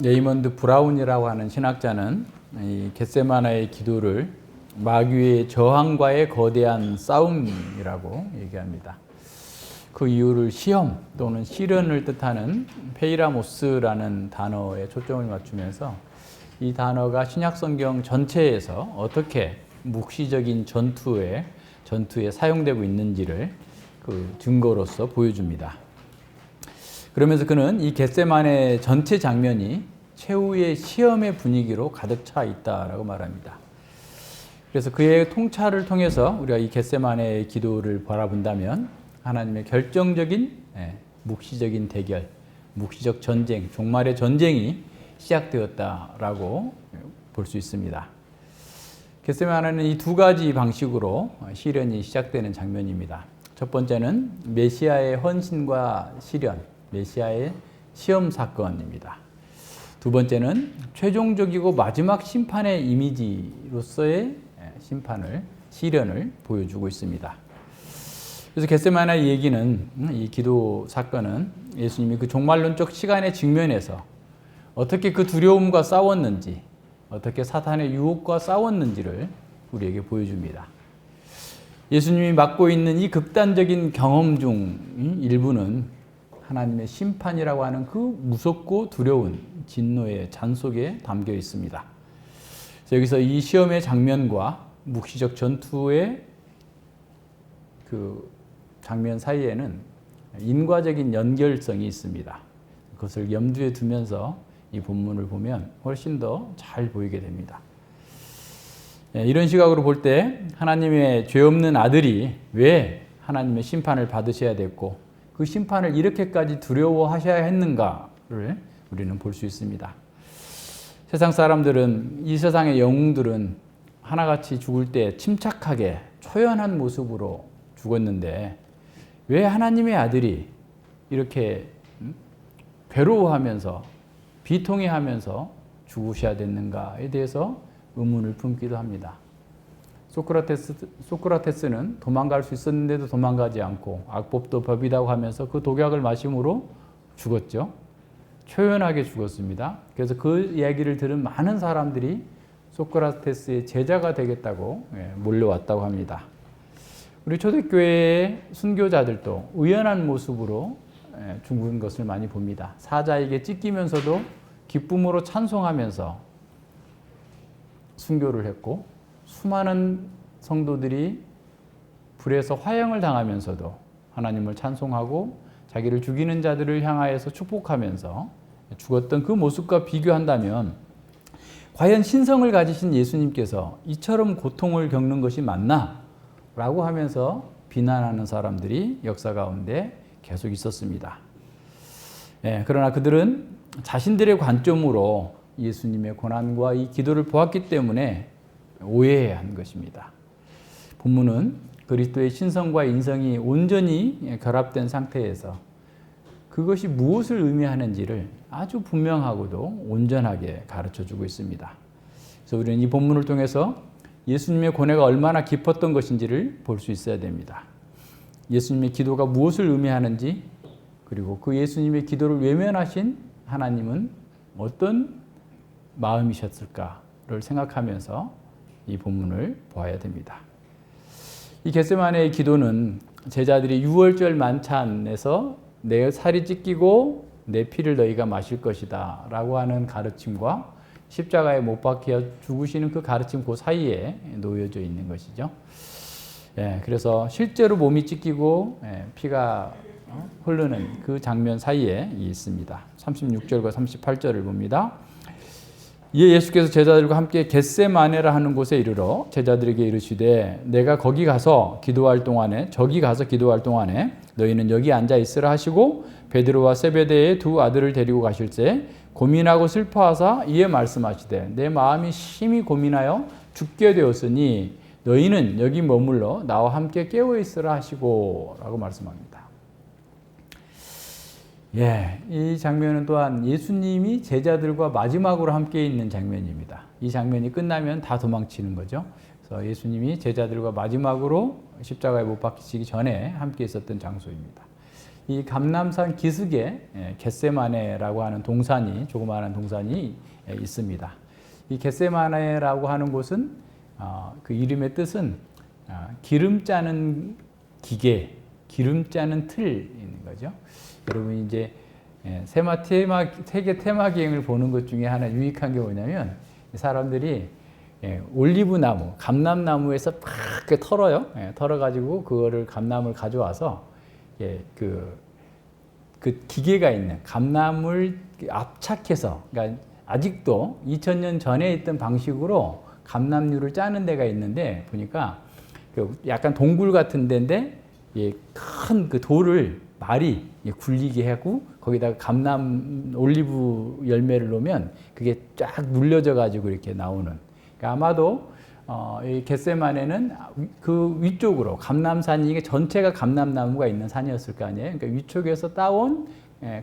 레이먼드 브라운이라고 하는 신학자는 이 겟세마네의 기도를 마귀의 저항과의 거대한 싸움이라고 얘기합니다. 그 이유를 시험 또는 시련을 뜻하는 페이라모스라는 단어에 초점을 맞추면서 이 단어가 신약성경 전체에서 어떻게 묵시적인 전투에 사용되고 있는지를 그 증거로서 보여줍니다. 그러면서 그는 이 겟세마네 전체 장면이 최후의 시험의 분위기로 가득 차 있다라고 말합니다. 그래서 그의 통찰을 통해서 우리가 이 겟세마네의 기도를 바라본다면 하나님의 결정적인 묵시적인 대결, 묵시적 전쟁, 종말의 전쟁이 시작되었다라고 볼 수 있습니다. 겟세마네는 이 두 가지 방식으로 시련이 시작되는 장면입니다. 첫 번째는 메시아의 헌신과 시련, 메시아의 시험 사건입니다. 두 번째는 최종적이고 마지막 심판의 이미지로서의 시련을 보여주고 있습니다. 그래서 겟세마네 얘기는, 이 기도 사건은 예수님이 그 종말론적 시간의 직면에서 어떻게 그 두려움과 싸웠는지, 어떻게 사탄의 유혹과 싸웠는지를 우리에게 보여줍니다. 예수님이 맡고 있는 이 극단적인 경험 중 일부는 하나님의 심판이라고 하는 그 무섭고 두려운 진노의 잔 속에 담겨 있습니다. 그래서 여기서 이 시험의 장면과 묵시적 전투의 그 장면 사이에는 인과적인 연결성이 있습니다. 그것을 염두에 두면서 이 본문을 보면 훨씬 더 잘 보이게 됩니다. 이런 시각으로 볼 때 하나님의 죄 없는 아들이 왜 하나님의 심판을 받으셔야 됐고 그 심판을 이렇게까지 두려워하셔야 했는가를 우리는 볼 수 있습니다. 세상 사람들은, 이 세상의 영웅들은 하나같이 죽을 때 침착하게 초연한 모습으로 죽었는데 왜 하나님의 아들이 이렇게 괴로워하면서 비통해하면서 죽으셔야 됐는가에 대해서 의문을 품기도 합니다. 소크라테스는 도망갈 수 있었는데도 도망가지 않고 악법도 법이라고 하면서 그 독약을 마심으로 죽었죠. 초연하게 죽었습니다. 그래서 그 이야기를 들은 많은 사람들이 소크라테스의 제자가 되겠다고 몰려왔다고 합니다. 우리 초대교회의 순교자들도 의연한 모습으로 죽은 것을 많이 봅니다. 사자에게 찢기면서도 기쁨으로 찬송하면서 순교를 했고, 수많은 성도들이 불에서 화형을 당하면서도 하나님을 찬송하고 자기를 죽이는 자들을 향하여서 축복하면서 죽었던 그 모습과 비교한다면 과연 신성을 가지신 예수님께서 이처럼 고통을 겪는 것이 맞나? 라고 하면서 비난하는 사람들이 역사 가운데 계속 있었습니다. 그러나 그들은 자신들의 관점으로 예수님의 고난과 이 기도를 보았기 때문에 오해한 것입니다. 본문은 그리스도의 신성과 인성이 온전히 결합된 상태에서 그것이 무엇을 의미하는지를 아주 분명하고도 온전하게 가르쳐주고 있습니다. 그래서 우리는 이 본문을 통해서 예수님의 고뇌가 얼마나 깊었던 것인지를 볼 수 있어야 됩니다. 예수님의 기도가 무엇을 의미하는지, 그리고 그 예수님의 기도를 외면하신 하나님은 어떤 마음이셨을까를 생각하면서 이 본문을 보아야 됩니다. 이 겟세마네의 기도는 제자들이 유월절 만찬에서 내 살이 찢기고 내 피를 너희가 마실 것이다 라고 하는 가르침과 십자가에 못 박혀 죽으시는 그 가르침 그 사이에 놓여져 있는 것이죠. 그래서 실제로 몸이 찢기고 피가 흐르는 그 장면 사이에 있습니다. 36절과 38절을 봅니다. 이에 예수께서 제자들과 함께 겟세마네라 하는 곳에 이르러 제자들에게 이르시되 내가 저기 가서 기도할 동안에 너희는 여기 앉아 있으라 하시고 베드로와 세베대의 두 아들을 데리고 가실새 고민하고 슬퍼하사 이에 말씀하시되 내 마음이 심히 고민하여 죽게 되었으니 너희는 여기 머물러 나와 함께 깨어 있으라 하시고 라고 말씀합니다. 이 장면은 또한 예수님이 제자들과 마지막으로 함께 있는 장면입니다. 이 장면이 끝나면 다 도망치는 거죠. 그래서 예수님이 제자들과 마지막으로 십자가에 못 박히시기 전에 함께 있었던 장소입니다. 이 감람산 기슭에 겟세마네라고 하는 동산이, 조그마한 동산이 있습니다. 이 겟세마네라고 하는 곳은 그 이름의 뜻은 기름 짜는 기계, 기름 짜는 틀인 거죠. 여러분이 이제 세계 테마 기행을 보는 것 중에 하나 유익한 게 뭐냐면 사람들이 올리브 나무, 감람나무에서 팍 털어요. 털어가지고 그거를 감람을 가져와서 그 기계가 있는 감람을 압착해서, 그러니까 아직도 2000년 전에 있던 방식으로 감람류를 짜는 데가 있는데 보니까 약간 동굴 같은 데인데 큰 그 돌을 말이 굴리게 하고 거기다가 감람 올리브 열매를 놓으면 그게 쫙 눌려져 가지고 이렇게 나오는. 그러니까 아마도 이 겟세마네는 그 위쪽으로 감람산이, 이게 전체가 감람나무가 있는 산이었을 거 아니에요. 그러니까 위쪽에서 따온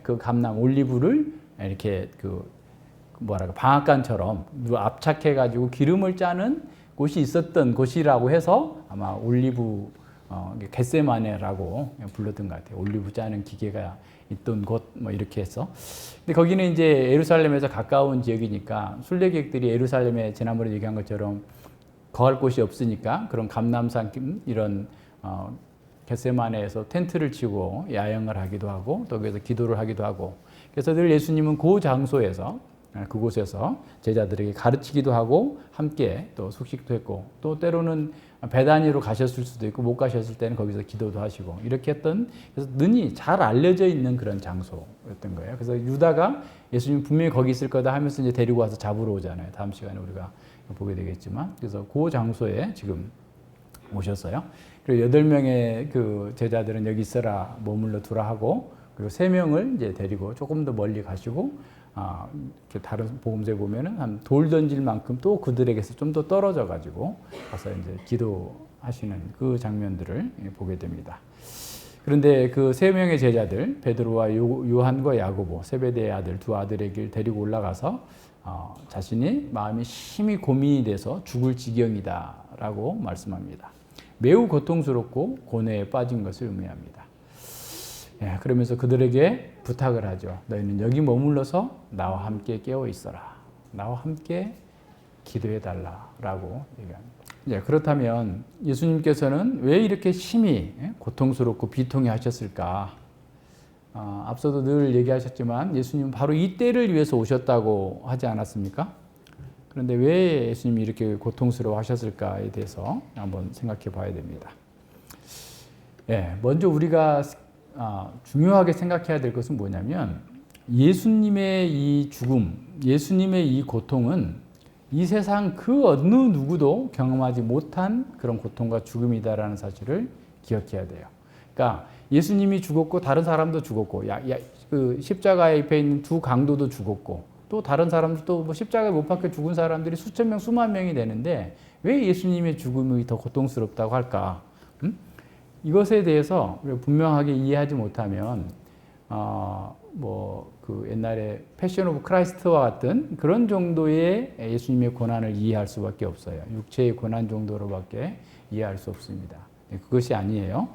그 감람 올리브를 이렇게 방앗간처럼 압착해 가지고 기름을 짜는 곳이 있었던 곳이라고 해서 아마 올리브 겟세마네라고 불렀던 것 같아요. 올리브 짜는 기계가 있던 곳 뭐 이렇게 해서. 근데 거기는 이제 예루살렘에서 가까운 지역이니까 순례객들이 예루살렘에 지난번에 얘기한 것처럼 거할 곳이 없으니까 그런 감람산 이런 겟세마네에서 텐트를 치고 야영을 하기도 하고 또 거기서 기도를 하기도 하고, 그래서 늘 예수님은 그 장소에서, 그곳에서 제자들에게 가르치기도 하고 함께 또 숙식도 했고, 또 때로는 베다니로 가셨을 수도 있고 못 가셨을 때는 거기서 기도도 하시고 이렇게 했던, 그래서 능히 잘 알려져 있는 그런 장소였던 거예요. 그래서 유다가 예수님 분명히 거기 있을 거다 하면서 이제 데리고 와서 잡으러 오잖아요. 다음 시간에 우리가 보게 되겠지만, 그래서 그 장소에 지금 오셨어요. 그리고 8명의 그 제자들은 여기 있어라, 머물러 두라 하고, 그리고 3명을 이제 데리고 조금 더 멀리 가시고, 다른 복음서에 보면은 한 돌 던질 만큼 또 그들에게서 좀 더 떨어져 가지고 가서 이제 기도하시는 그 장면들을 보게 됩니다. 그런데 그 3명의 제자들, 베드로와 요한과 야고보, 세베대의 아들 두 아들에게 데리고 올라가서 자신이 마음이 심히 고민이 돼서 죽을 지경이다라고 말씀합니다. 매우 고통스럽고 고뇌에 빠진 것을 의미합니다. 그러면서 그들에게 부탁을 하죠. 너희는 여기 머물러서 나와 함께 깨어 있어라. 나와 함께 기도해 달라라고 얘기합니다. 그렇다면 예수님께서는 왜 이렇게 심히 고통스럽고 비통해 하셨을까? 앞서도 늘 얘기하셨지만 예수님은 바로 이 때를 위해서 오셨다고 하지 않았습니까? 그런데 왜 예수님이 이렇게 고통스러워 하셨을까에 대해서 한번 생각해 봐야 됩니다. 먼저 우리가 중요하게 생각해야 될 것은 뭐냐면, 예수님의 이 죽음, 예수님의 이 고통은 이 세상 그 어느 누구도 경험하지 못한 그런 고통과 죽음이다라는 사실을 기억해야 돼요. 그러니까 예수님이 죽었고 다른 사람도 죽었고, 그 십자가에 입혀 있는 두 강도도 죽었고, 또 다른 사람들도 뭐 십자가에 못 박혀 죽은 사람들이 수천 명, 수만 명이 되는데 왜 예수님의 죽음이 더 고통스럽다고 할까? 이것에 대해서 우리가 분명하게 이해하지 못하면 그 옛날에 패션 오브 크라이스트와 같은 그런 정도의 예수님의 고난을 이해할 수밖에 없어요. 육체의 고난 정도로밖에 이해할 수 없습니다. 그것이 아니에요.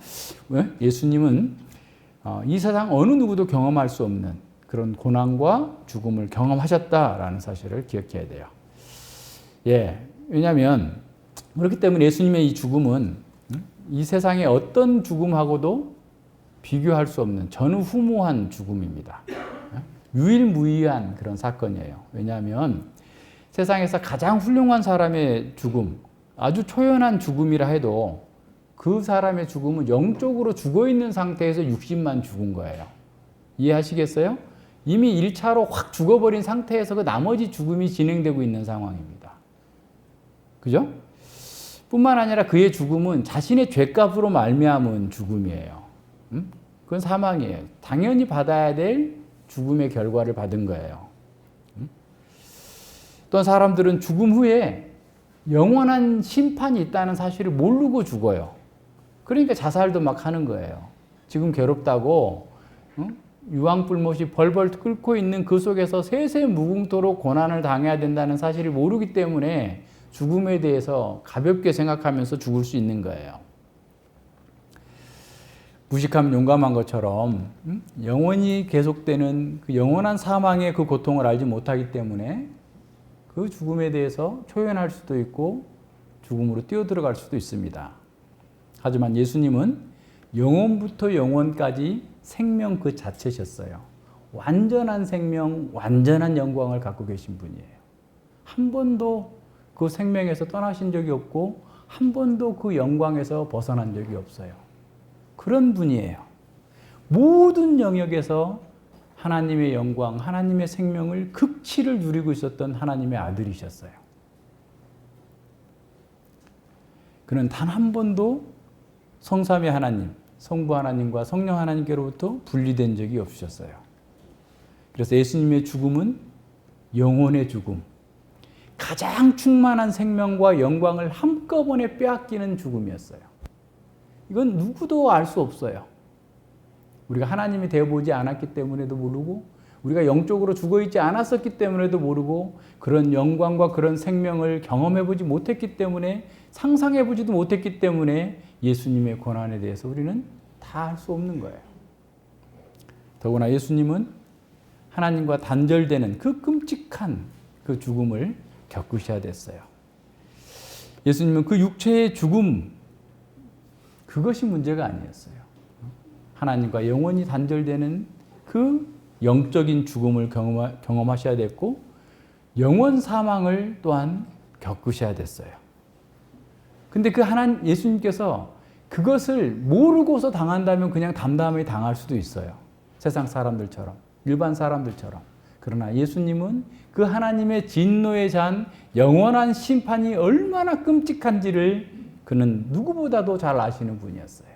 예수님은 이 세상 어느 누구도 경험할 수 없는 그런 고난과 죽음을 경험하셨다라는 사실을 기억해야 돼요. 왜냐하면 그렇기 때문에 예수님의 이 죽음은 이 세상의 어떤 죽음하고도 비교할 수 없는 전후무한 죽음입니다. 유일무이한 그런 사건이에요. 왜냐하면 세상에서 가장 훌륭한 사람의 죽음, 아주 초연한 죽음이라 해도 그 사람의 죽음은 영적으로 죽어 있는 상태에서 육신만 죽은 거예요. 이해하시겠어요? 이미 1차로 확 죽어버린 상태에서 그 나머지 죽음이 진행되고 있는 상황입니다. 그죠? 뿐만 아니라 그의 죽음은 자신의 죄값으로 말미암은 죽음이에요. 그건 사망이에요. 당연히 받아야 될 죽음의 결과를 받은 거예요. 또 사람들은 죽음 후에 영원한 심판이 있다는 사실을 모르고 죽어요. 그러니까 자살도 막 하는 거예요. 지금 괴롭다고 유황불못이 벌벌 끓고 있는 그 속에서 세세 무궁토록 고난을 당해야 된다는 사실을 모르기 때문에 죽음에 대해서 가볍게 생각하면서 죽을 수 있는 거예요. 무식하면 용감한 것처럼 영원히 계속되는 그 영원한 사망의 그 고통을 알지 못하기 때문에 그 죽음에 대해서 초연할 수도 있고 죽음으로 뛰어들어갈 수도 있습니다. 하지만 예수님은 영원부터 영원까지 생명 그 자체셨어요. 완전한 생명, 완전한 영광을 갖고 계신 분이에요. 한 번도 그 생명에서 떠나신 적이 없고 한 번도 그 영광에서 벗어난 적이 없어요. 그런 분이에요. 모든 영역에서 하나님의 영광, 하나님의 생명을 극치를 누리고 있었던 하나님의 아들이셨어요. 그는 단 한 번도 성삼위 하나님, 성부 하나님과 성령 하나님께로부터 분리된 적이 없으셨어요. 그래서 예수님의 죽음은 영혼의 죽음, 가장 충만한 생명과 영광을 한꺼번에 빼앗기는 죽음이었어요. 이건 누구도 알 수 없어요. 우리가 하나님이 되어보지 않았기 때문에도 모르고 우리가 영적으로 죽어있지 않았었기 때문에도 모르고 그런 영광과 그런 생명을 경험해보지 못했기 때문에 상상해보지도 못했기 때문에 예수님의 고난에 대해서 우리는 다 알 수 없는 거예요. 더구나 예수님은 하나님과 단절되는 그 끔찍한 그 죽음을 겪으셔야 됐어요. 예수님은 그 육체의 죽음, 그것이 문제가 아니었어요. 하나님과 영원히 단절되는 그 영적인 죽음을 경험하셔야 됐고 영원 사망을 또한 겪으셔야 됐어요. 근데 그 예수님께서 그것을 모르고서 당한다면 그냥 담담히 당할 수도 있어요. 세상 사람들처럼, 일반 사람들처럼. 그러나 예수님은 그 하나님의 진노의 잔, 영원한 심판이 얼마나 끔찍한지를 그는 누구보다도 잘 아시는 분이었어요.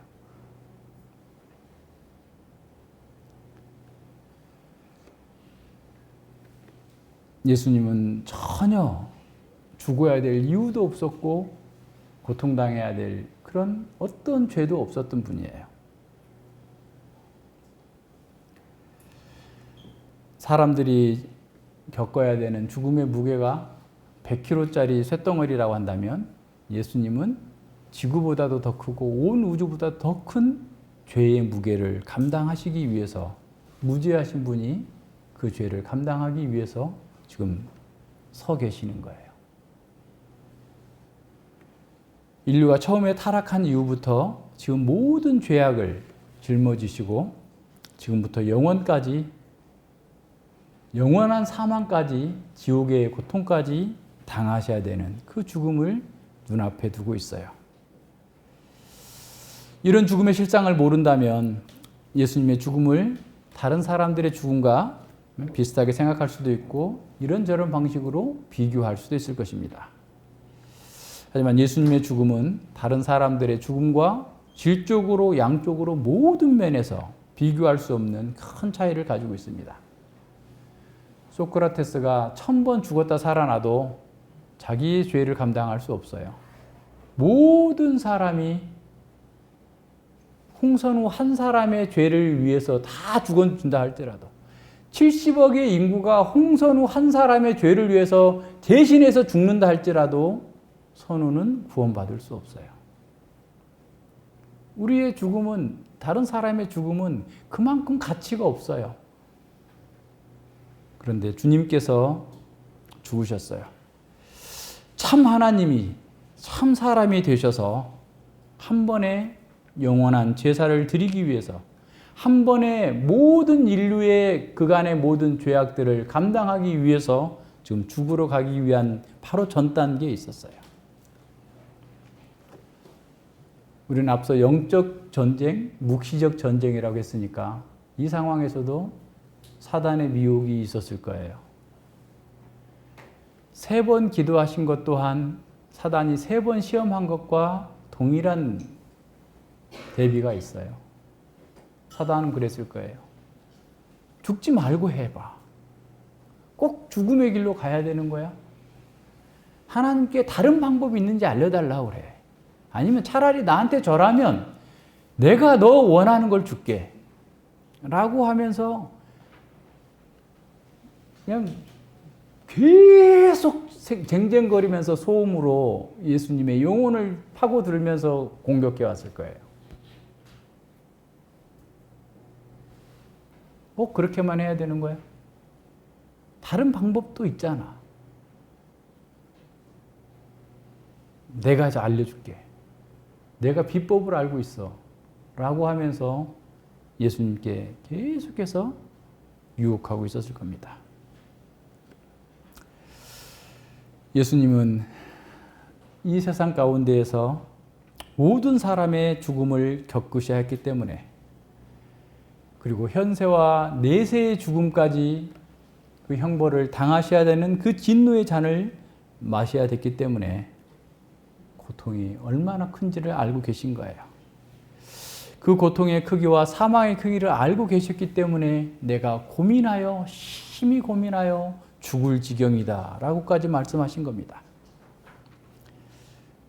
예수님은 전혀 죽어야 될 이유도 없었고 고통당해야 될 그런 어떤 죄도 없었던 분이에요. 사람들이 겪어야 되는 죽음의 무게가 100kg짜리 쇳덩어리라고 한다면 예수님은 지구보다도 더 크고 온 우주보다 더 큰 죄의 무게를 감당하시기 위해서 무죄하신 분이 그 죄를 감당하기 위해서 지금 서 계시는 거예요. 인류가 처음에 타락한 이후부터 지금 모든 죄악을 짊어지시고 지금부터 영원까지 영원한 사망까지 지옥의 고통까지 당하셔야 되는 그 죽음을 눈앞에 두고 있어요. 이런 죽음의 실상을 모른다면 예수님의 죽음을 다른 사람들의 죽음과 비슷하게 생각할 수도 있고 이런저런 방식으로 비교할 수도 있을 것입니다. 하지만 예수님의 죽음은 다른 사람들의 죽음과 질적으로 양쪽으로 모든 면에서 비교할 수 없는 큰 차이를 가지고 있습니다. 소크라테스가 1000번 죽었다 살아나도 자기의 죄를 감당할 수 없어요. 모든 사람이 홍선우 한 사람의 죄를 위해서 다 죽어준다 할지라도 70억의 인구가 홍선우 한 사람의 죄를 위해서 대신해서 죽는다 할지라도 선우는 구원받을 수 없어요. 우리의 죽음은, 다른 사람의 죽음은 그만큼 가치가 없어요. 그런데 주님께서 죽으셨어요. 참 하나님이 참 사람이 되셔서 한 번에 영원한 제사를 드리기 위해서 한 번에 모든 인류의 그간의 모든 죄악들을 감당하기 위해서 지금 죽으러 가기 위한 바로 전 단계에 있었어요. 우리는 앞서 영적 전쟁, 묵시적 전쟁이라고 했으니까 이 상황에서도 사단의 미혹이 있었을 거예요. 3번 기도하신 것 또한 사단이 3번 시험한 것과 동일한 대비가 있어요. 사단은 그랬을 거예요. 죽지 말고 해봐. 꼭 죽음의 길로 가야 되는 거야? 하나님께 다른 방법이 있는지 알려달라고 그래. 아니면 차라리 나한테 절하면 내가 너 원하는 걸 줄게. 라고 하면서 그냥 계속 쟁쟁거리면서 소음으로 예수님의 영혼을 파고들면서 공격해 왔을 거예요. 꼭 그렇게만 해야 되는 거야? 다른 방법도 있잖아. 내가 이제 알려줄게. 내가 비법을 알고 있어. 라고 하면서 예수님께 계속해서 유혹하고 있었을 겁니다. 예수님은 이 세상 가운데에서 모든 사람의 죽음을 겪으셔야 했기 때문에, 그리고 현세와 내세의 죽음까지 그 형벌을 당하셔야 되는 그 진노의 잔을 마셔야 됐기 때문에 고통이 얼마나 큰지를 알고 계신 거예요. 그 고통의 크기와 사망의 크기를 알고 계셨기 때문에 내가 고민하여, 심히 고민하여 죽을 지경이다 라고까지 말씀하신 겁니다.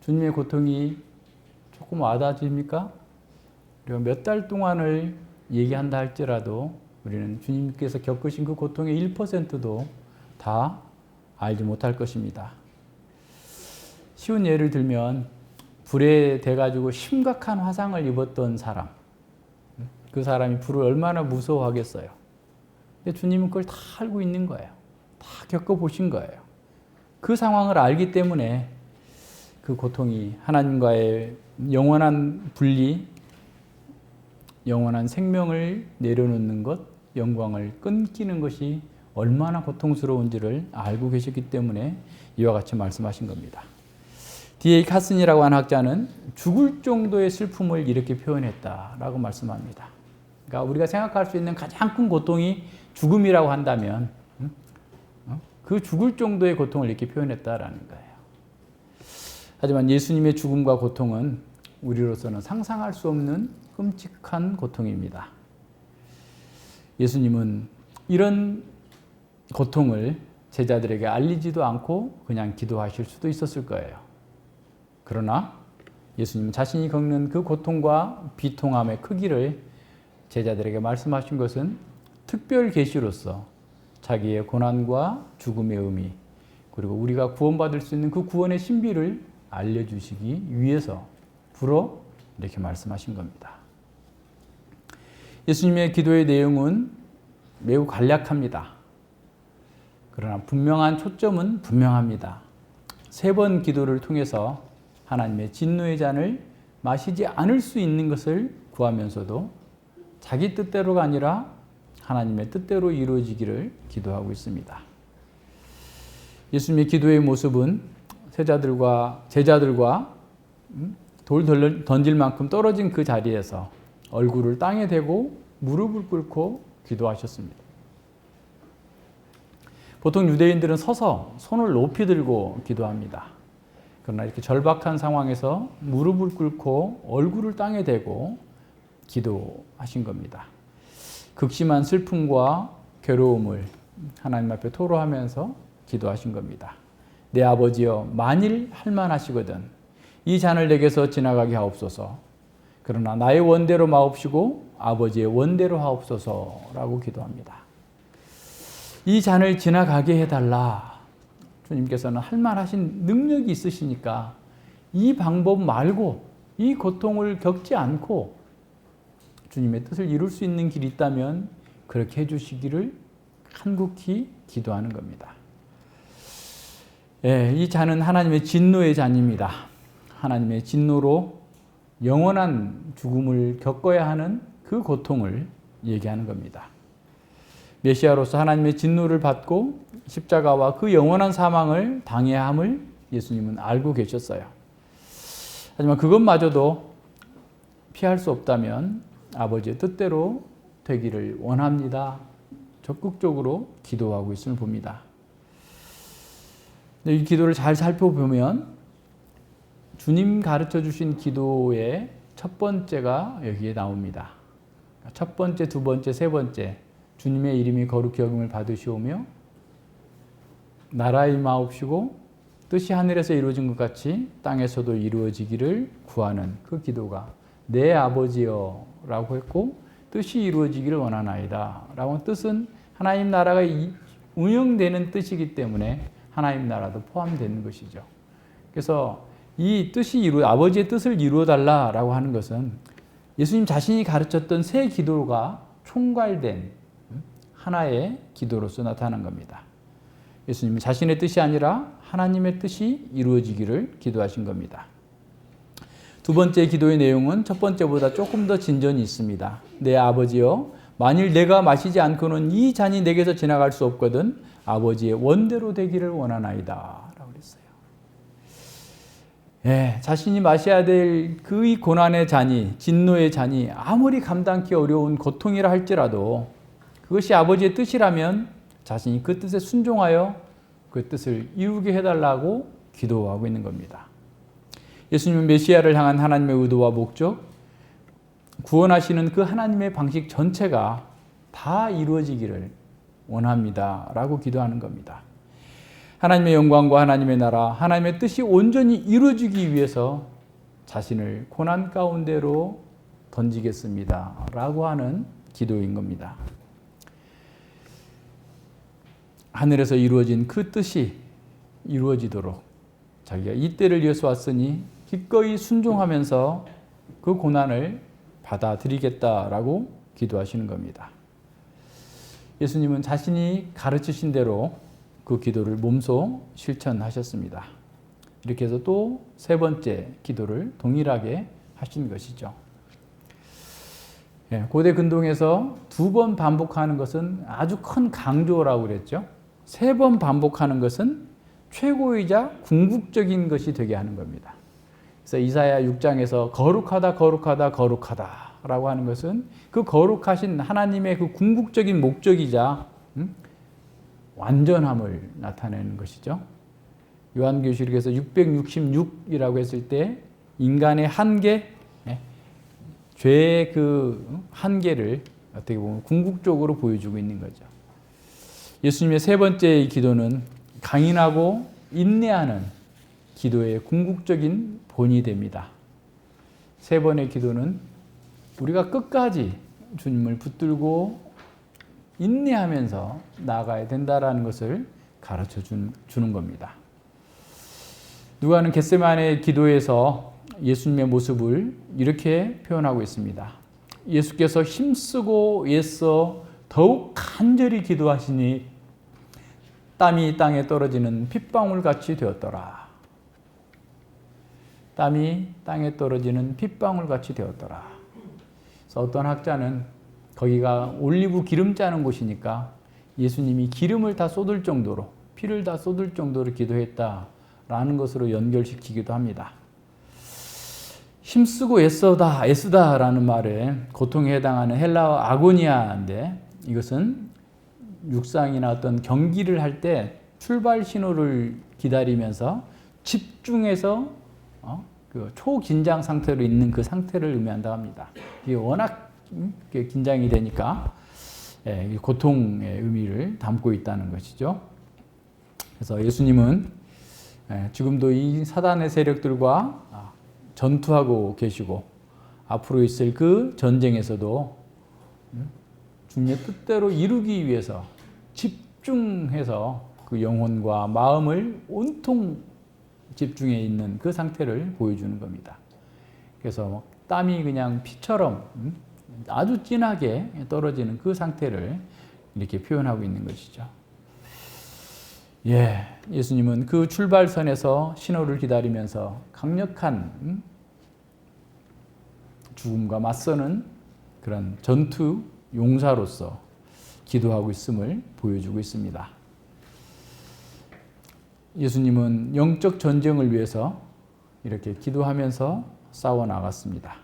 주님의 고통이 조금 와닿으십니까? 그리고 몇 달 동안을 얘기한다 할지라도 우리는 주님께서 겪으신 그 고통의 1%도 다 알지 못할 것입니다. 쉬운 예를 들면 불에 대가지고 심각한 화상을 입었던 사람, 그 사람이 불을 얼마나 무서워하겠어요. 근데 주님은 그걸 다 알고 있는 거예요. 다 겪어보신 거예요. 그 상황을 알기 때문에 그 고통이 하나님과의 영원한 분리, 영원한 생명을 내려놓는 것, 영광을 끊기는 것이 얼마나 고통스러운지를 알고 계셨기 때문에 이와 같이 말씀하신 겁니다. D.A. 카슨이라고 하는 학자는 죽을 정도의 슬픔을 이렇게 표현했다라고 말씀합니다. 그러니까 우리가 생각할 수 있는 가장 큰 고통이 죽음이라고 한다면 그 죽을 정도의 고통을 이렇게 표현했다라는 거예요. 하지만 예수님의 죽음과 고통은 우리로서는 상상할 수 없는 끔찍한 고통입니다. 예수님은 이런 고통을 제자들에게 알리지도 않고 그냥 기도하실 수도 있었을 거예요. 그러나 예수님은 자신이 겪는 그 고통과 비통함의 크기를 제자들에게 말씀하신 것은 특별 계시로서 자기의 고난과 죽음의 의미, 그리고 우리가 구원받을 수 있는 그 구원의 신비를 알려주시기 위해서 불어 이렇게 말씀하신 겁니다. 예수님의 기도의 내용은 매우 간략합니다. 그러나 분명한 초점은 분명합니다. 3번 기도를 통해서 하나님의 진노의 잔을 마시지 않을 수 있는 것을 구하면서도 자기 뜻대로가 아니라 하나님의 뜻대로 이루어지기를 기도하고 있습니다. 예수님의 기도의 모습은 제자들과 돌 던질 만큼 떨어진 그 자리에서 얼굴을 땅에 대고 무릎을 꿇고 기도하셨습니다. 보통 유대인들은 서서 손을 높이 들고 기도합니다. 그러나 이렇게 절박한 상황에서 무릎을 꿇고 얼굴을 땅에 대고 기도하신 겁니다. 극심한 슬픔과 괴로움을 하나님 앞에 토로하면서 기도하신 겁니다. 내 아버지여, 만일 할만하시거든 이 잔을 내게서 지나가게 하옵소서. 그러나 나의 원대로 마옵시고 아버지의 원대로 하옵소서라고 기도합니다. 이 잔을 지나가게 해달라. 주님께서는 할만하신 능력이 있으시니까 이 방법 말고, 이 고통을 겪지 않고 주님의 뜻을 이룰 수 있는 길이 있다면 그렇게 해주시기를 간곡히 기도하는 겁니다. 이 잔은 하나님의 진노의 잔입니다. 하나님의 진노로 영원한 죽음을 겪어야 하는 그 고통을 얘기하는 겁니다. 메시아로서 하나님의 진노를 받고 십자가와 그 영원한 사망을 당해야 함을 예수님은 알고 계셨어요. 하지만 그것마저도 피할 수 없다면 아버지의 뜻대로 되기를 원합니다. 적극적으로 기도하고 있음을 봅니다. 이 기도를 잘 살펴보면 주님 가르쳐 주신 기도의 첫 번째가 여기에 나옵니다. 첫 번째, 두 번째, 세 번째, 주님의 이름이 거룩히 여김을 받으시오며 나라의 마옵시고 뜻이 하늘에서 이루어진 것 같이 땅에서도 이루어지기를 구하는 그 기도가 내 아버지여 라고 했고, 뜻이 이루어지기를 원하나이다 라고 하는 뜻은 하나님 나라가 운영되는 뜻이기 때문에 하나님 나라도 포함되는 것이죠. 그래서 이 뜻이 아버지의 뜻을 이루어 달라라고 하는 것은 예수님 자신이 가르쳤던 세 기도가 총괄된 하나의 기도로서 나타난 겁니다. 예수님은 자신의 뜻이 아니라 하나님의 뜻이 이루어지기를 기도하신 겁니다. 두 번째 기도의 내용은 첫 번째보다 조금 더 진전이 있습니다. 내 아버지여, 만일 내가 마시지 않고는 이 잔이 내게서 지나갈 수 없거든 아버지의 원대로 되기를 원하나이다 라고 그랬어요. 예, 자신이 마셔야 될 그 고난의 잔이, 진노의 잔이 아무리 감당하기 어려운 고통이라 할지라도 그것이 아버지의 뜻이라면 자신이 그 뜻에 순종하여 그 뜻을 이루게 해달라고 기도하고 있는 겁니다. 예수님은 메시아를 향한 하나님의 의도와 목적, 구원하시는 그 하나님의 방식 전체가 다 이루어지기를 원합니다 라고 기도하는 겁니다. 하나님의 영광과 하나님의 나라, 하나님의 뜻이 온전히 이루어지기 위해서 자신을 고난 가운데로 던지겠습니다 라고 하는 기도인 겁니다. 하늘에서 이루어진 그 뜻이 이루어지도록 자기가 이 때를 위해서 왔으니 기꺼이 순종하면서 그 고난을 받아들이겠다라고 기도하시는 겁니다. 예수님은 자신이 가르치신 대로 그 기도를 몸소 실천하셨습니다. 이렇게 해서 또 세 번째 기도를 동일하게 하신 것이죠. 고대 근동에서 2번 반복하는 것은 아주 큰 강조라고 그랬죠. 3번 반복하는 것은 최고이자 궁극적인 것이 되게 하는 겁니다. 그래서 이사야 6장에서 거룩하다 거룩하다 거룩하다 라고 하는 것은 그 거룩하신 하나님의 그 궁극적인 목적이자 완전함을 나타내는 것이죠. 요한계시록에서 666이라고 했을 때 인간의 한계, 죄의 그 한계를 어떻게 보면 궁극적으로 보여주고 있는 거죠. 예수님의 세 번째 기도는 강인하고 인내하는 기도의 궁극적인 본이 됩니다. 세 번의 기도는 우리가 끝까지 주님을 붙들고 인내하면서 나아가야 된다는 것을 가르쳐 주는 겁니다. 누가는 겟세마네 기도에서 예수님의 모습을 이렇게 표현하고 있습니다. 예수께서 힘쓰고 애써 더욱 간절히 기도하시니 땀이 땅에 떨어지는 핏방울같이 되었더라. 땀이 땅에 떨어지는 핏방울같이 되었더라. 그래서 어떤 학자는 거기가 올리브 기름 짜는 곳이니까 예수님이 기름을 다 쏟을 정도로, 피를 다 쏟을 정도로 기도했다라는 것으로 연결시키기도 합니다. 힘쓰고 애쓰다라는 말은 고통에 해당하는 헬라어 아고니아인데 이것은 육상이나 어떤 경기를 할 때 출발 신호를 기다리면서 집중해서 그 초긴장 상태로 있는 그 상태를 의미한다고 합니다. 이게 워낙 긴장이 되니까 고통의 의미를 담고 있다는 것이죠. 그래서 예수님은 지금도 이 사단의 세력들과 전투하고 계시고 앞으로 있을 그 전쟁에서도 주님의 뜻대로 이루기 위해서 집중해서 그 영혼과 마음을 온통 집중해 있는 그 상태를 보여주는 겁니다. 그래서 땀이 그냥 피처럼 아주 진하게 떨어지는 그 상태를 이렇게 표현하고 있는 것이죠. 예수님은 그 출발선에서 신호를 기다리면서 강력한 죽음과 맞서는 그런 전투 용사로서 기도하고 있음을 보여주고 있습니다. 예수님은 영적 전쟁을 위해서 이렇게 기도하면서 싸워 나갔습니다.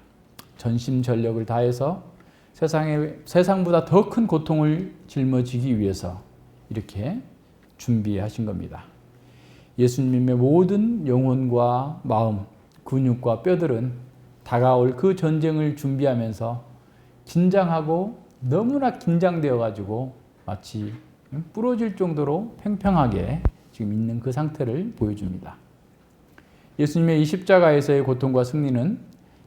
전심전력을 다해서 세상보다 더 큰 고통을 짊어지기 위해서 이렇게 준비하신 겁니다. 예수님의 모든 영혼과 마음, 근육과 뼈들은 다가올 그 전쟁을 준비하면서 긴장하고 너무나 긴장되어 가지고 마치 부러질 정도로 팽팽하게 지금 있는 그 상태를 보여줍니다. 예수님의 이 십자가에서의 고통과 승리는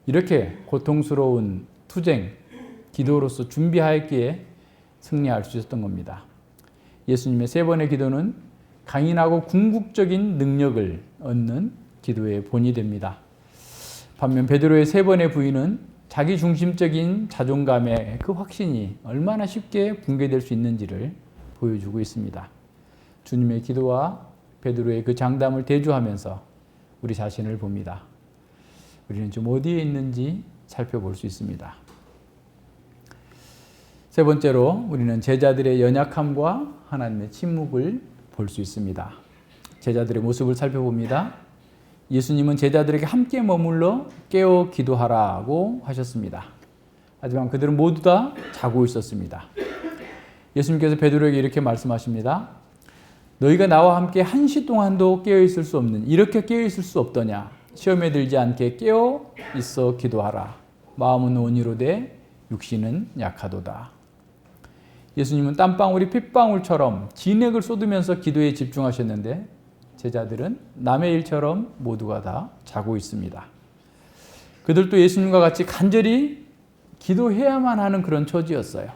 이렇게 고통스러운 투쟁, 기도로서 준비하였기에 승리할 수 있었던 겁니다. 예수님의 세 번의 기도는 강인하고 궁극적인 능력을 얻는 기도의 본이 됩니다. 반면 베드로의 세 번의 부인은 자기 중심적인 자존감의 그 확신이 얼마나 쉽게 붕괴될 수 있는지를 보여주고 있습니다. 주님의 기도와 베드로의 그 장담을 대조하면서 우리 자신을 봅니다. 우리는 좀 어디에 있는지 살펴볼 수 있습니다. 세 번째로 우리는 제자들의 연약함과 하나님의 침묵을 볼 수 있습니다. 제자들의 모습을 살펴봅니다. 예수님은 제자들에게 함께 머물러 깨어 기도하라고 하셨습니다. 하지만 그들은 모두 다 자고 있었습니다. 예수님께서 베드로에게 이렇게 말씀하십니다. 너희가 나와 함께 1시 동안도 깨어 있을 수 없는, 이렇게 깨어 있을 수 없더냐. 시험에 들지 않게 깨어 있어 기도하라. 마음은 온이로되 육신은 약하도다. 예수님은 땀방울이 핏방울처럼 진액을 쏟으면서 기도에 집중하셨는데 제자들은 남의 일처럼 모두가 다 자고 있습니다. 그들도 예수님과 같이 간절히 기도해야만 하는 그런 처지였어요.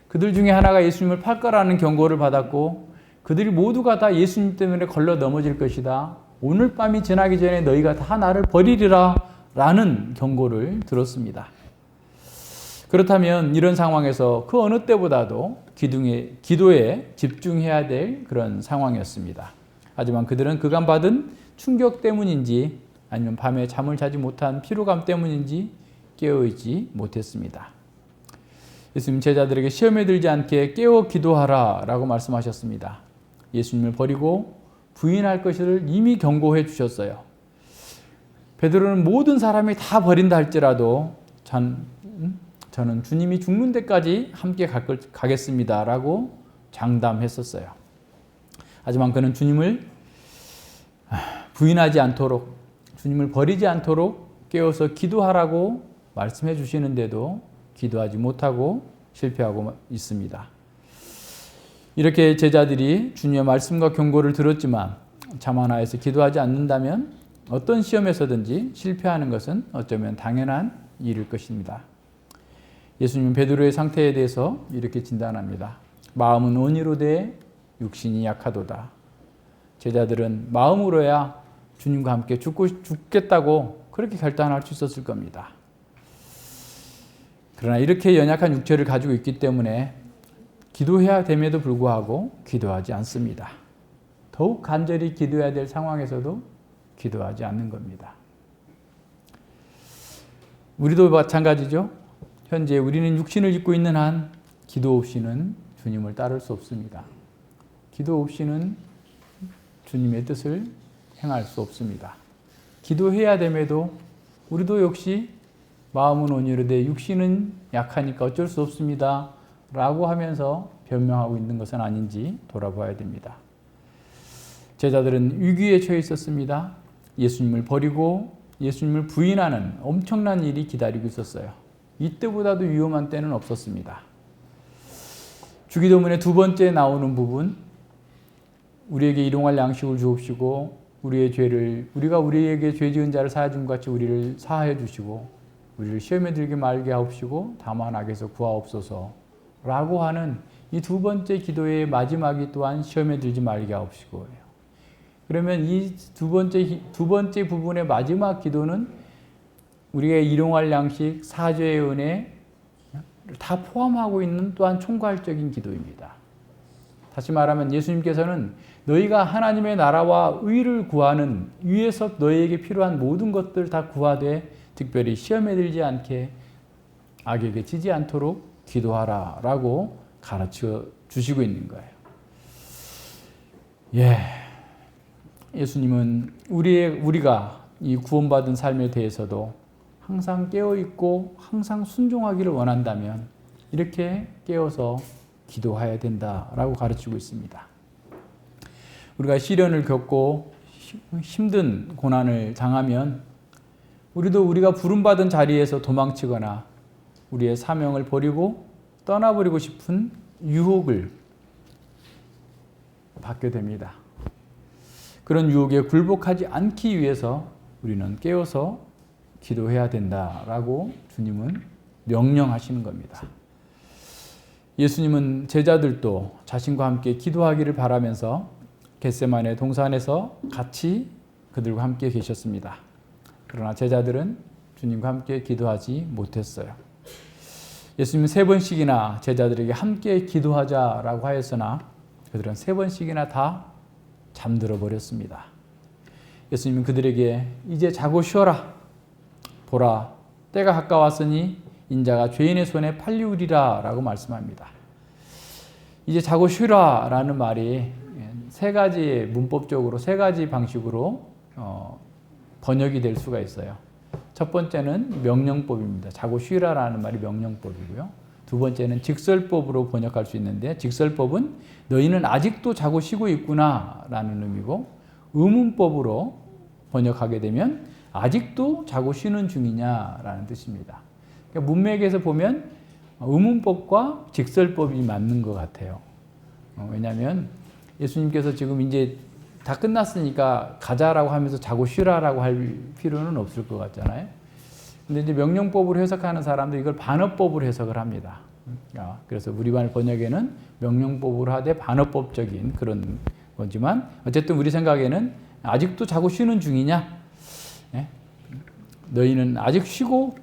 그들 중에 하나가 예수님을 팔 거라는 경고를 받았고 그들이 모두가 다 예수님 때문에 걸러 넘어질 것이다. 오늘 밤이 지나기 전에 너희가 다 나를 버리리라 라는 경고를 들었습니다. 그렇다면 이런 상황에서 그 어느 때보다도 기도에 집중해야 될 그런 상황이었습니다. 하지만 그들은 그간 받은 충격 때문인지 아니면 밤에 잠을 자지 못한 피로감 때문인지 깨어있지 못했습니다. 예수님 제자들에게 시험에 들지 않게 깨어 기도하라 라고 말씀하셨습니다. 예수님을 버리고 부인할 것을 이미 경고해 주셨어요. 베드로는 모든 사람이 다 버린다 할지라도 저는 주님이 죽는 데까지 함께 가겠습니다 라고 장담했었어요. 하지만 그는 주님을 부인하지 않도록, 주님을 버리지 않도록 깨어서 기도하라고 말씀해 주시는데도 기도하지 못하고 실패하고 있습니다. 이렇게 제자들이 주님의 말씀과 경고를 들었지만 자만하여서 기도하지 않는다면 어떤 시험에서든지 실패하는 것은 어쩌면 당연한 일일 것입니다. 예수님은 베드로의 상태에 대해서 이렇게 진단합니다. 마음은 온이로되 육신이 약하도다. 제자들은 마음으로야 주님과 함께 죽겠다고 그렇게 결단할 수 있었을 겁니다. 그러나 이렇게 연약한 육체를 가지고 있기 때문에 기도해야 됨에도 불구하고 기도하지 않습니다. 더욱 간절히 기도해야 될 상황에서도 기도하지 않는 겁니다. 우리도 마찬가지죠. 현재 우리는 육신을 입고 있는 한 기도 없이는 주님을 따를 수 없습니다. 기도 없이는 주님의 뜻을 행할 수 없습니다. 기도해야 됨에도 우리도 역시 마음은 온유로되 육신은 약하니까 어쩔 수 없습니다 라고 하면서 변명하고 있는 것은 아닌지 돌아봐야 됩니다. 제자들은 위기에 처해 있었습니다. 예수님을 버리고 예수님을 부인하는 엄청난 일이 기다리고 있었어요. 이때보다도 위험한 때는 없었습니다. 주기도문의 두 번째 나오는 부분, 우리에게 일용할 양식을 주옵시고 우리가 우리에게 죄 지은 자를 사하여 준 것 같이 우리를 사하여 주시고 우리를 시험에 들게 말게 하옵시고 다만 악에서 구하옵소서 라고 하는 이 두 번째 기도의 마지막이 또한 시험에 들지 말게 하옵시고. 그러면 이 두 번째 부분의 마지막 기도는 우리가 일용할 양식, 사죄의 은혜 다 포함하고 있는 또한 총괄적인 기도입니다. 다시 말하면 예수님께서는 너희가 하나님의 나라와 의를 구하는 위에서 너희에게 필요한 모든 것들 다 구하되 특별히 시험에 들지 않게 악에게 지지 않도록 기도하라 라고 가르쳐 주시고 있는 거예요. 예수님은 우리가 이 구원받은 삶에 대해서도 항상 깨어있고 항상 순종하기를 원한다면 이렇게 깨어서 기도해야 된다라고 가르치고 있습니다. 우리가 시련을 겪고 힘든 고난을 당하면 우리가 부름받은 자리에서 도망치거나 우리의 사명을 버리고 떠나버리고 싶은 유혹을 받게 됩니다. 그런 유혹에 굴복하지 않기 위해서 우리는 깨어서 기도해야 된다라고 주님은 명령하시는 겁니다. 예수님은 제자들도 자신과 함께 기도하기를 바라면서 겟세마네 동산에서 같이 그들과 함께 계셨습니다. 그러나 제자들은 주님과 함께 기도하지 못했어요. 예수님은 3번씩이나 제자들에게 함께 기도하자라고 하였으나 그들은 3번씩이나 다 잠들어 버렸습니다. 예수님은 그들에게 이제 자고 쉬어라. 보라, 때가 가까웠으니 인자가 죄인의 손에 팔리우리라 라고 말씀합니다. 이제 자고 쉬라 라는 말이 3가지 문법적으로 3가지 방식으로 번역이 될 수가 있어요. 첫 번째는 명령법입니다. 자고 쉬라라는 말이 명령법이고요. 두 번째는 직설법으로 번역할 수 있는데 직설법은 너희는 아직도 자고 쉬고 있구나 라는 의미고 의문법으로 번역하게 되면 아직도 자고 쉬는 중이냐라는 뜻입니다. 그러니까 문맥에서 보면 의문법과 직설법이 맞는 것 같아요. 왜냐하면 예수님께서 지금 이제 다 끝났으니까 가자라고 하면서 자고 쉬라라고 할 필요는 없을 것 같잖아요. 근데 이제 명령법으로 해석하는 사람들 이걸 반어법으로 해석을 합니다. 그래서 우리 반 번역에는 명령법으로 하되 반어법적인 그런 거지만 어쨌든 우리 생각에는 아직도 자고 쉬는 중이냐? 너희는 아직 쉬고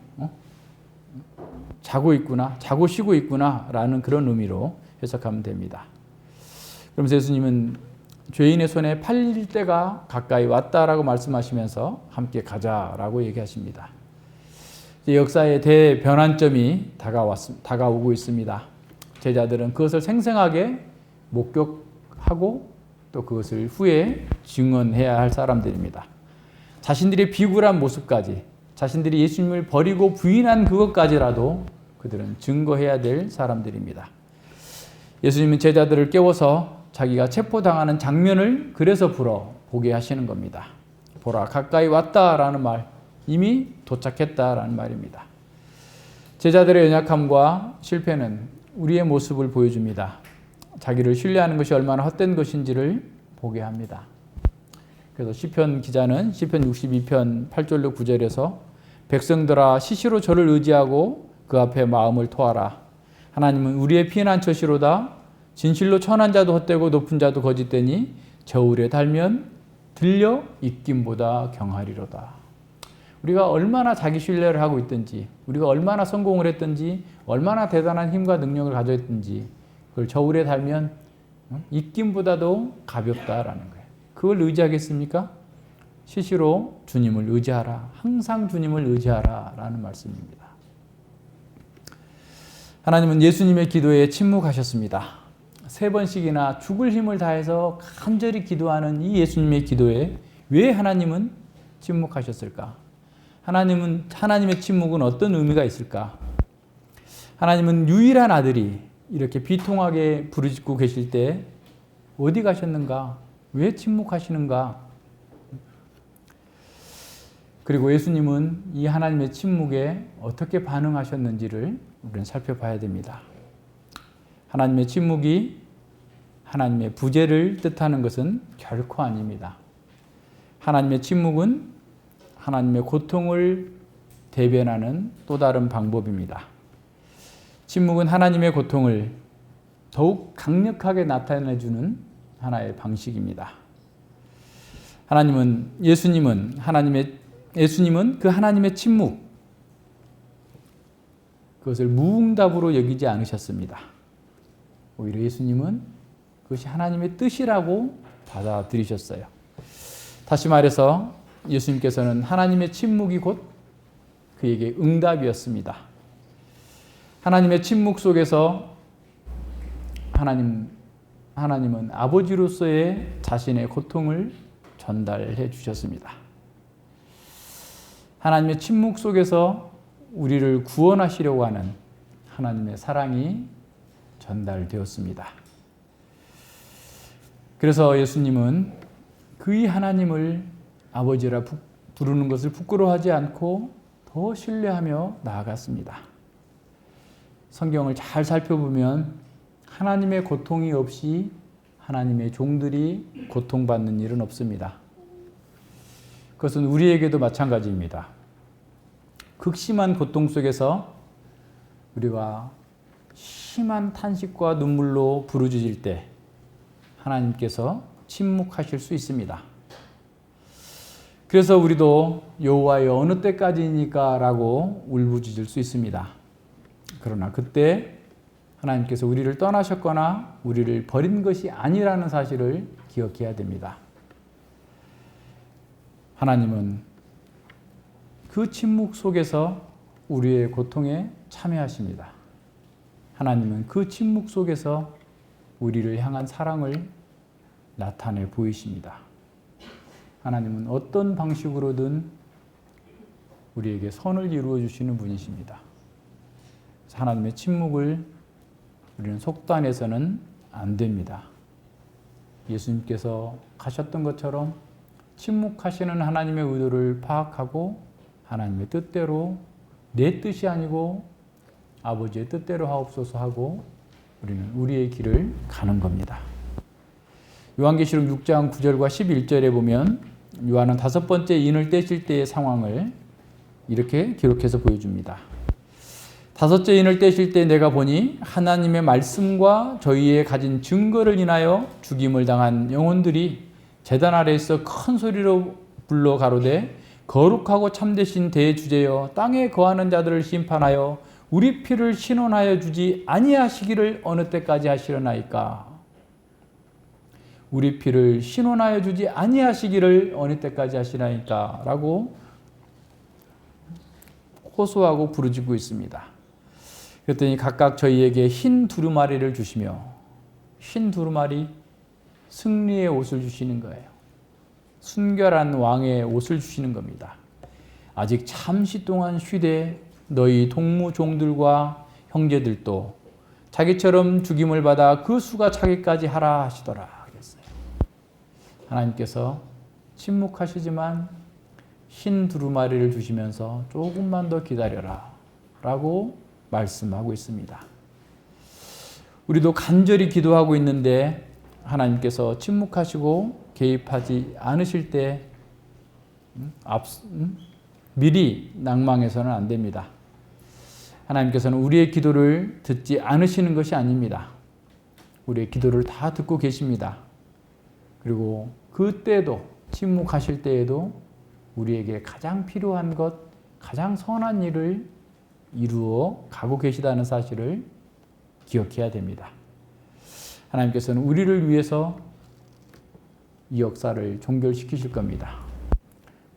자고 있구나, 자고 쉬고 있구나 라는 그런 의미로 해석하면 됩니다. 그러면서 예수님은 죄인의 손에 팔릴 때가 가까이 왔다라고 말씀하시면서 함께 가자라고 얘기하십니다. 역사의 대변환점이 다가오고 있습니다. 제자들은 그것을 생생하게 목격하고 또 그것을 후에 증언해야 할 사람들입니다. 자신들의 비굴한 모습까지, 자신들이 예수님을 버리고 부인한 그것까지라도 그들은 증거해야 될 사람들입니다. 예수님은 제자들을 깨워서 자기가 체포당하는 장면을 그래서 불어 보게 하시는 겁니다. 보라, 가까이 왔다라는 말, 이미 도착했다라는 말입니다. 제자들의 연약함과 실패는 우리의 모습을 보여줍니다. 자기를 신뢰하는 것이 얼마나 헛된 것인지를 보게 합니다. 그래서 시편 기자는 시편 62편 8절로 9절에서 백성들아 시시로 저를 의지하고 그 앞에 마음을 토하라. 하나님은 우리의 피난처시로다. 진실로 천한 자도 헛되고 높은 자도 거짓되니 저울에 달면 들려 입김보다 경하리로다. 우리가 얼마나 자기 신뢰를 하고 있든지, 우리가 얼마나 성공을 했든지, 얼마나 대단한 힘과 능력을 가졌든지 그걸 저울에 달면 입김보다도 가볍다라는 거예요. 그걸 의지하겠습니까? 시시로 주님을 의지하라. 항상 주님을 의지하라 라는 말씀입니다. 하나님은 예수님의 기도에 침묵하셨습니다. 3번씩이나 죽을 힘을 다해서 간절히 기도하는 이 예수님의 기도에 왜 하나님은 침묵하셨을까? 하나님의 침묵은 어떤 의미가 있을까? 하나님은 유일한 아들이 이렇게 비통하게 부르짖고 계실 때 어디 가셨는가? 왜 침묵하시는가? 그리고 예수님은 이 하나님의 침묵에 어떻게 반응하셨는지를 우리는 살펴봐야 됩니다. 하나님의 침묵이 하나님의 부재를 뜻하는 것은 결코 아닙니다. 하나님의 침묵은 하나님의 고통을 대변하는 또 다른 방법입니다. 침묵은 하나님의 고통을 더욱 강력하게 나타내주는 하나의 방식입니다. 예수님은 그 하나님의 침묵, 그것을 무응답으로 여기지 않으셨습니다. 오히려 예수님은 그것이 하나님의 뜻이라고 받아들이셨어요. 다시 말해서 예수님께서는 하나님의 침묵이 곧 그에게 응답이었습니다. 하나님의 침묵 속에서 하나님은 아버지로서의 자신의 고통을 전달해 주셨습니다. 하나님의 침묵 속에서 우리를 구원하시려고 하는 하나님의 사랑이 전달되었습니다. 그래서 예수님은 그의 하나님을 아버지라 부르는 것을 부끄러워하지 않고 더 신뢰하며 나아갔습니다. 성경을 잘 살펴보면 하나님의 고통이 없이 하나님의 종들이 고통받는 일은 없습니다. 그것은 우리에게도 마찬가지입니다. 극심한 고통 속에서 우리가 심한 탄식과 눈물로 부르짖을 때 하나님께서 침묵하실 수 있습니다. 그래서 우리도 여호와여 어느 때까지니까 라고 울부짖을 수 있습니다. 그러나 그때 하나님께서 우리를 떠나셨거나 우리를 버린 것이 아니라는 사실을 기억해야 됩니다. 하나님은 그 침묵 속에서 우리의 고통에 참여하십니다. 하나님은 그 침묵 속에서 우리를 향한 사랑을 나타내 보이십니다. 하나님은 어떤 방식으로든 우리에게 선을 이루어 주시는 분이십니다. 하나님의 침묵을 우리는 속단해서는 안 됩니다. 예수님께서 가셨던 것처럼 침묵하시는 하나님의 의도를 파악하고 하나님의 뜻대로 내 뜻이 아니고 아버지의 뜻대로 하옵소서 하고 우리는 우리의 길을 가는 겁니다. 요한계시록 6장 9절과 11절에 보면 요한은 5번째 인을 떼실 때의 상황을 이렇게 기록해서 보여줍니다. 5째 인을 떼실 때 내가 보니 하나님의 말씀과 저희의 가진 증거를 인하여 죽임을 당한 영혼들이 제단 아래에 있어 큰 소리로 불러 가로되 거룩하고 참되신 대주제여 땅에 거하는 자들을 심판하여 우리 피를 신원하여 주지 아니하시기를 어느 때까지 하시려나이까. 우리 피를 신원하여 주지 아니하시기를 어느 때까지 하시나이까 라고 호소하고 부르짖고 있습니다. 그랬더니 각각 저희에게 흰 두루마리를 주시며, 흰 두루마리, 승리의 옷을 주시는 거예요. 순결한 왕의 옷을 주시는 겁니다. 아직 잠시 동안 쉬되 너희 동무 종들과 형제들도 자기처럼 죽임을 받아 그 수가 차기까지 하라 하시더라 그랬어요. 하나님께서 침묵하시지만 흰 두루마리를 주시면서 조금만 더 기다려라 라고 말씀하고 있습니다. 우리도 간절히 기도하고 있는데 하나님께서 침묵하시고 개입하지 않으실 때 미리 낭망해서는 안 됩니다. 하나님께서는 우리의 기도를 듣지 않으시는 것이 아닙니다. 우리의 기도를 다 듣고 계십니다. 그리고 그때도 침묵하실 때에도 우리에게 가장 필요한 것, 가장 선한 일을 이루어 가고 계시다는 사실을 기억해야 됩니다. 하나님께서는 우리를 위해서 이 역사를 종결시키실 겁니다.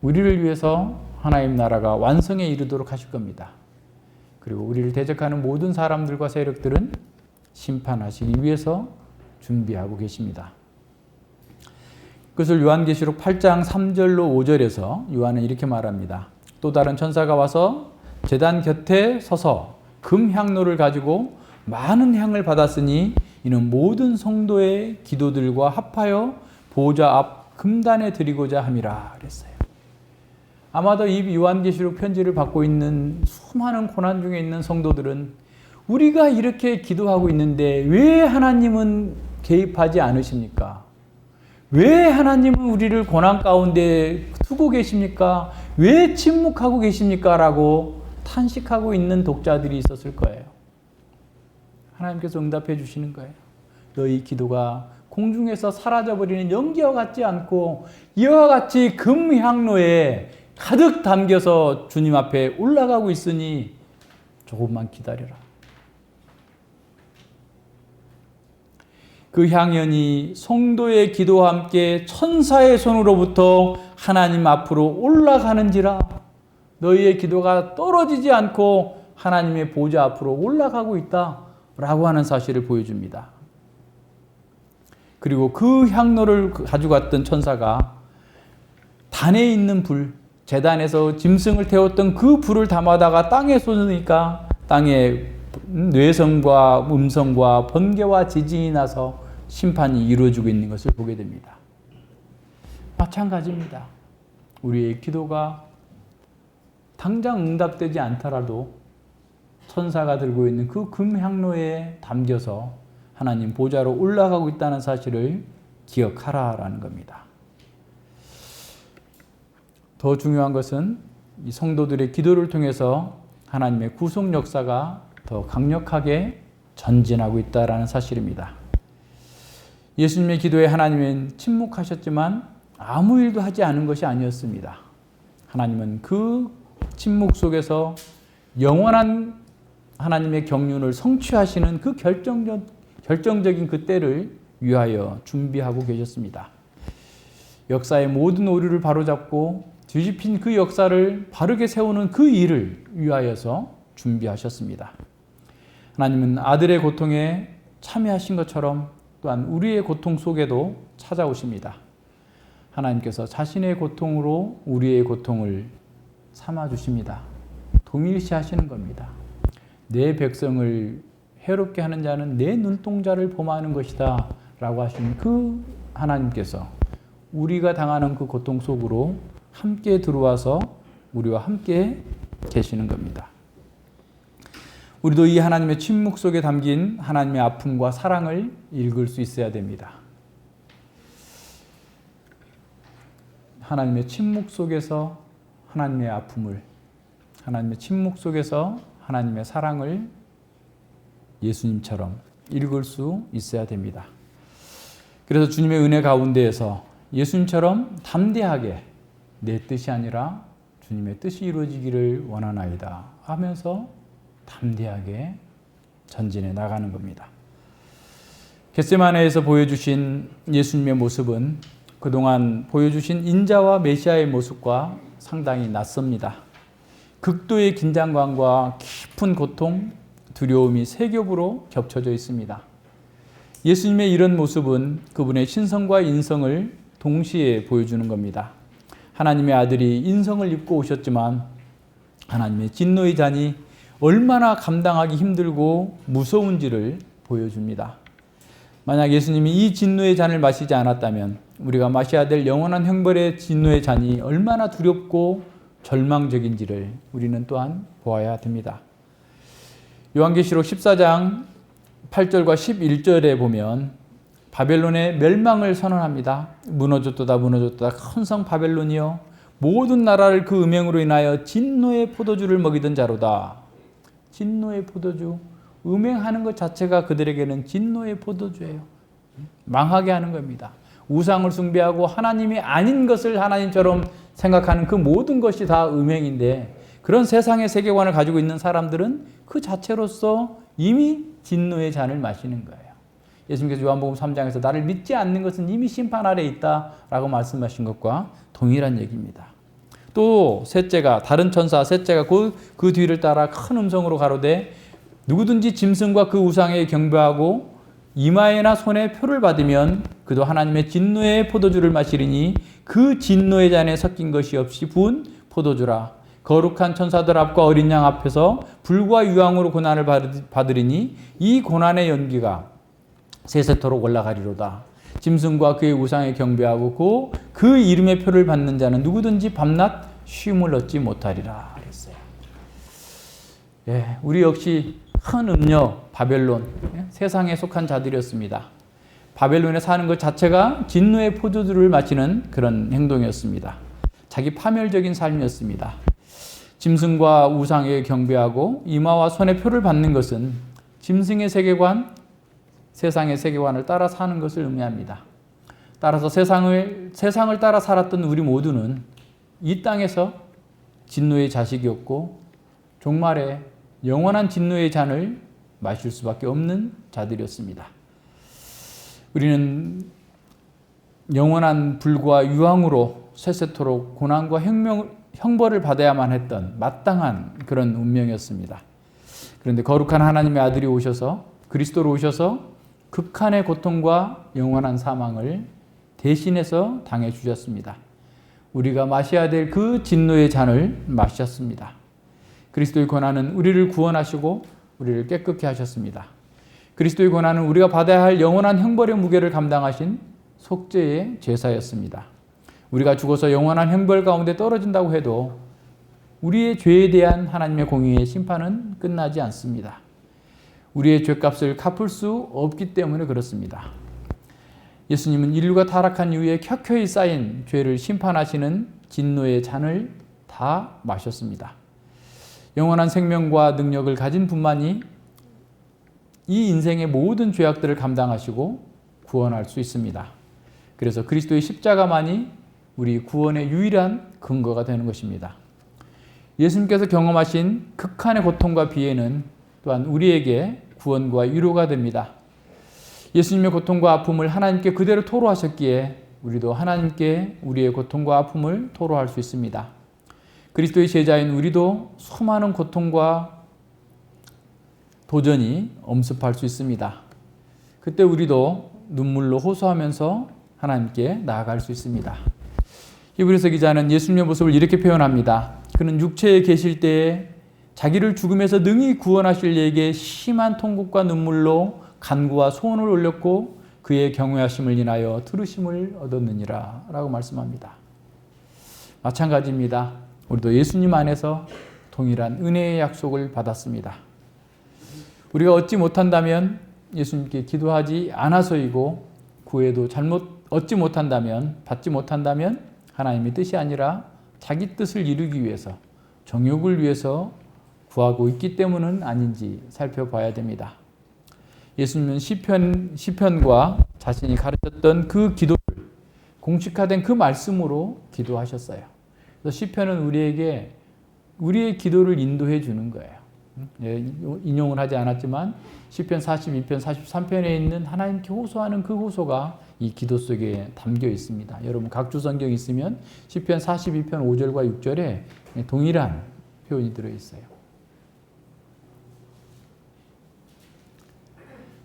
우리를 위해서 하나님 나라가 완성에 이르도록 하실 겁니다. 그리고 우리를 대적하는 모든 사람들과 세력들은 심판하시기 위해서 준비하고 계십니다. 그것을 요한계시록 8장 3절로 5절에서 요한은 이렇게 말합니다. 또 다른 천사가 와서 제단 곁에 서서 금향로를 가지고 많은 향을 받았으니 이는 모든 성도의 기도들과 합하여 보좌 앞 금단에 드리고자 함이라 그랬어요. 아마도 이 요한계시록 편지를 받고 있는 수많은 고난 중에 있는 성도들은 우리가 이렇게 기도하고 있는데 왜 하나님은 개입하지 않으십니까? 왜 하나님은 우리를 고난 가운데 두고 계십니까? 왜 침묵하고 계십니까? 라고 탄식하고 있는 독자들이 있었을 거예요. 하나님께서 응답해 주시는 거예요. 너희 기도가 공중에서 사라져버리는 연기와 같지 않고 이와 같이 금향로에 가득 담겨서 주님 앞에 올라가고 있으니 조금만 기다려라. 그 향연이 성도의 기도와 함께 천사의 손으로부터 하나님 앞으로 올라가는지라. 너희의 기도가 떨어지지 않고 하나님의 보좌 앞으로 올라가고 있다라고 하는 사실을 보여줍니다. 그리고 그 향로를 가져갔던 천사가 단에 있는 불, 제단에서 짐승을 태웠던 그 불을 담아다가 땅에 쏟으니까 땅에 뇌성과 음성과 번개와 지진이 나서 심판이 이루어지고 있는 것을 보게 됩니다. 마찬가지입니다. 우리의 기도가 당장 응답되지 않더라도 천사가 들고 있는 그 금향로에 담겨서 하나님 보좌로 올라가고 있다는 사실을 기억하라라는 겁니다. 더 중요한 것은 이 성도들의 기도를 통해서 하나님의 구속 역사가 더 강력하게 전진하고 있다는 사실입니다. 예수님의 기도에 하나님은 침묵하셨지만 아무 일도 하지 않은 것이 아니었습니다. 하나님은 그 침묵 속에서 영원한 하나님의 경륜을 성취하시는 그 결정적인 그 때를 위하여 준비하고 계셨습니다. 역사의 모든 오류를 바로잡고 뒤집힌 그 역사를 바르게 세우는 그 일을 위하여서 준비하셨습니다. 하나님은 아들의 고통에 참여하신 것처럼 또한 우리의 고통 속에도 찾아오십니다. 하나님께서 자신의 고통으로 우리의 고통을 삼아주십니다. 동일시하시는 겁니다. 내 백성을 해롭게 하는 자는 내 눈동자를 범하는 것이다 라고 하신 그 하나님께서 우리가 당하는 그 고통 속으로 함께 들어와서 우리와 함께 계시는 겁니다. 우리도 이 하나님의 침묵 속에 담긴 하나님의 아픔과 사랑을 읽을 수 있어야 됩니다. 하나님의 침묵 속에서 하나님의 아픔을, 하나님의 침묵 속에서 하나님의 사랑을 예수님처럼 읽을 수 있어야 됩니다. 그래서 주님의 은혜 가운데에서 예수님처럼 담대하게 내 뜻이 아니라 주님의 뜻이 이루어지기를 원하나이다 하면서 담대하게 전진해 나가는 겁니다. 겟세마네에서 보여주신 예수님의 모습은 그동안 보여주신 인자와 메시아의 모습과 상당히 낯섭니다. 극도의 긴장감과 깊은 고통, 두려움이 세 겹으로 겹쳐져 있습니다. 예수님의 이런 모습은 그분의 신성과 인성을 동시에 보여주는 겁니다. 하나님의 아들이 인성을 입고 오셨지만 하나님의 진노의 잔이 얼마나 감당하기 힘들고 무서운지를 보여줍니다. 만약 예수님이 이 진노의 잔을 마시지 않았다면 우리가 마셔야 될 영원한 형벌의 진노의 잔이 얼마나 두렵고 절망적인지를 우리는 또한 보아야 됩니다. 요한계시록 14장 8절과 11절에 보면 바벨론의 멸망을 선언합니다. 무너졌도다 무너졌도다 큰 성 바벨론이여 모든 나라를 그 음행으로 인하여 진노의 포도주를 먹이던 자로다. 진노의 포도주, 음행하는 것 자체가 그들에게는 진노의 포도주예요. 망하게 하는 겁니다. 우상을 숭배하고 하나님이 아닌 것을 하나님처럼 생각하는 그 모든 것이 다 음행인데 그런 세상의 세계관을 가지고 있는 사람들은 그 자체로서 이미 진노의 잔을 마시는 거예요. 예수님께서 요한복음 3장에서 나를 믿지 않는 것은 이미 심판 아래에 있다라고 말씀하신 것과 동일한 얘기입니다. 또 셋째가 다른 천사 셋째가 그 뒤를 따라 큰 음성으로 가로되 누구든지 짐승과 그 우상에 경배하고 이마에나 손에 표를 받으면 그도 하나님의 진노의 포도주를 마시리니 그 진노의 잔에 섞인 것이 없이 부은 포도주라. 거룩한 천사들 앞과 어린 양 앞에서 불과 유황으로 고난을 받으리니 이 고난의 연기가 세세토록 올라가리로다. 짐승과 그의 우상에 경배하고 그 이름의 표를 받는 자는 누구든지 밤낮 쉼을 얻지 못하리라 그랬어요. 예, 우리 역시 큰 음녀 바벨론, 세상에 속한 자들이었습니다. 바벨론에 사는 것 자체가 진노의 포도주를 마시는 그런 행동이었습니다. 자기 파멸적인 삶이었습니다. 짐승과 우상에 경배하고 이마와 손에 표를 받는 것은 짐승의 세계관, 세상의 세계관을 따라 사는 것을 의미합니다. 따라서 세상을 따라 살았던 우리 모두는 이 땅에서 진노의 자식이었고 종말에 영원한 진노의 잔을 마실 수밖에 없는 자들이었습니다. 우리는 영원한 불과 유황으로 세세토록 고난과 형벌을 받아야만 했던 마땅한 그런 운명이었습니다. 그런데 거룩한 하나님의 아들이 오셔서 그리스도로 오셔서 극한의 고통과 영원한 사망을 대신해서 당해 주셨습니다. 우리가 마셔야 될 그 진노의 잔을 마셨습니다. 그리스도의 고난은 우리를 구원하시고 우리를 깨끗게 하셨습니다. 그리스도의 고난은 우리가 받아야 할 영원한 형벌의 무게를 감당하신 속죄의 제사였습니다. 우리가 죽어서 영원한 형벌 가운데 떨어진다고 해도 우리의 죄에 대한 하나님의 공의의 심판은 끝나지 않습니다. 우리의 죄값을 갚을 수 없기 때문에 그렇습니다. 예수님은 인류가 타락한 이후에 켜켜이 쌓인 죄를 심판하시는 진노의 잔을 다 마셨습니다. 영원한 생명과 능력을 가진 분만이 이 인생의 모든 죄악들을 감당하시고 구원할 수 있습니다. 그래서 그리스도의 십자가만이 우리 구원의 유일한 근거가 되는 것입니다. 예수님께서 경험하신 극한의 고통과 비애는 또한 우리에게 구원과 위로가 됩니다. 예수님의 고통과 아픔을 하나님께 그대로 토로하셨기에 우리도 하나님께 우리의 고통과 아픔을 토로할 수 있습니다. 그리스도의 제자인 우리도 수많은 고통과 도전이 엄습할 수 있습니다. 그때 우리도 눈물로 호소하면서 하나님께 나아갈 수 있습니다. 히브리서 기자는 예수님의 모습을 이렇게 표현합니다. 그는 육체에 계실 때에 자기를 죽음에서 능히 구원하실 이에게 심한 통곡과 눈물로 간구와 소원을 올렸고 그의 경외하심을 인하여 들으심을 얻었느니라 라고 말씀합니다. 마찬가지입니다. 우리도 예수님 안에서 동일한 은혜의 약속을 받았습니다. 우리가 얻지 못한다면 예수님께 기도하지 않아서이고 구해도 잘못 얻지 못한다면 받지 못한다면 하나님의 뜻이 아니라 자기 뜻을 이루기 위해서 정욕을 위해서 구하고 있기 때문은 아닌지 살펴봐야 됩니다. 예수님은 시편과 자신이 가르쳤던 그 기도를 공식화된 그 말씀으로 기도하셨어요. 그래서 시편은 우리에게 우리의 기도를 인도해 주는 거예요. 인용을 하지 않았지만 시편 42편, 43편에 있는 하나님께 호소하는 그 호소가 이 기도 속에 담겨 있습니다. 여러분 각주 성경 있으면 시편 42편 5절과 6절에 동일한 표현이 들어 있어요.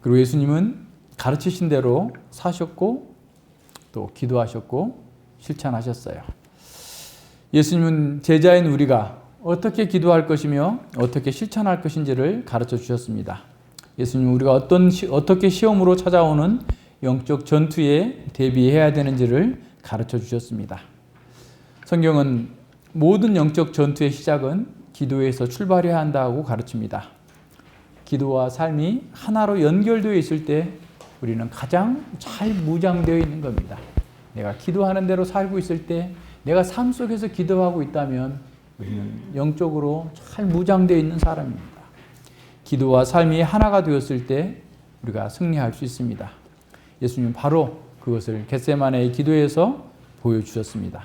그리고 예수님은 가르치신 대로 사셨고 또 기도하셨고 실천하셨어요. 예수님은 제자인 우리가 어떻게 기도할 것이며 어떻게 실천할 것인지를 가르쳐 주셨습니다. 예수님은 우리가 어떻게 시험으로 찾아오는 영적 전투에 대비해야 되는지를 가르쳐 주셨습니다. 성경은 모든 영적 전투의 시작은 기도에서 출발해야 한다고 가르칩니다. 기도와 삶이 하나로 연결되어 있을 때 우리는 가장 잘 무장되어 있는 겁니다. 내가 기도하는 대로 살고 있을 때, 내가 삶 속에서 기도하고 있다면 우리는 영적으로 잘 무장되어 있는 사람입니다. 기도와 삶이 하나가 되었을 때 우리가 승리할 수 있습니다. 예수님은 바로 그것을 겟세마네의 기도에서 보여주셨습니다.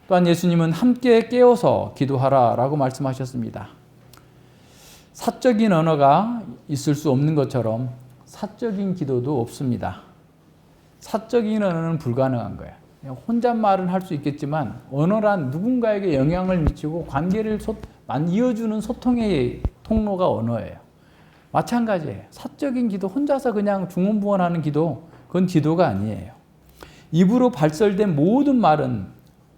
또한 예수님은 함께 깨어서 기도하라라고 말씀하셨습니다. 사적인 언어가 있을 수 없는 것처럼 사적인 기도도 없습니다. 사적인 언어는 불가능한 거예요. 혼잣말은 할 수 있겠지만 언어란 누군가에게 영향을 미치고 관계를 이어주는 소통의 통로가 언어예요. 마찬가지예요. 사적인 기도, 혼자서 그냥 중언부언하는 기도, 그건 기도가 아니에요. 입으로 발설된 모든 말은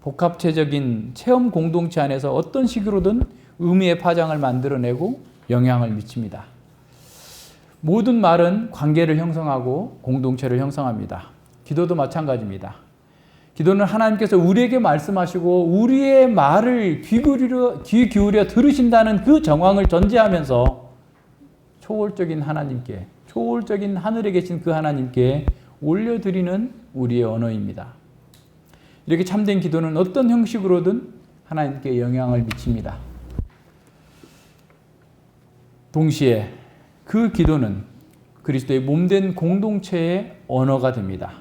복합체적인 체험 공동체 안에서 어떤 식으로든 의미의 파장을 만들어내고 영향을 미칩니다. 모든 말은 관계를 형성하고 공동체를 형성합니다. 기도도 마찬가지입니다. 기도는 하나님께서 우리에게 말씀하시고 우리의 말을 귀 기울여 들으신다는 그 정황을 전제하면서 초월적인 하나님께, 초월적인 하늘에 계신 그 하나님께 올려드리는 우리의 언어입니다. 이렇게 참된 기도는 어떤 형식으로든 하나님께 영향을 미칩니다. 동시에 그 기도는 그리스도의 몸된 공동체의 언어가 됩니다.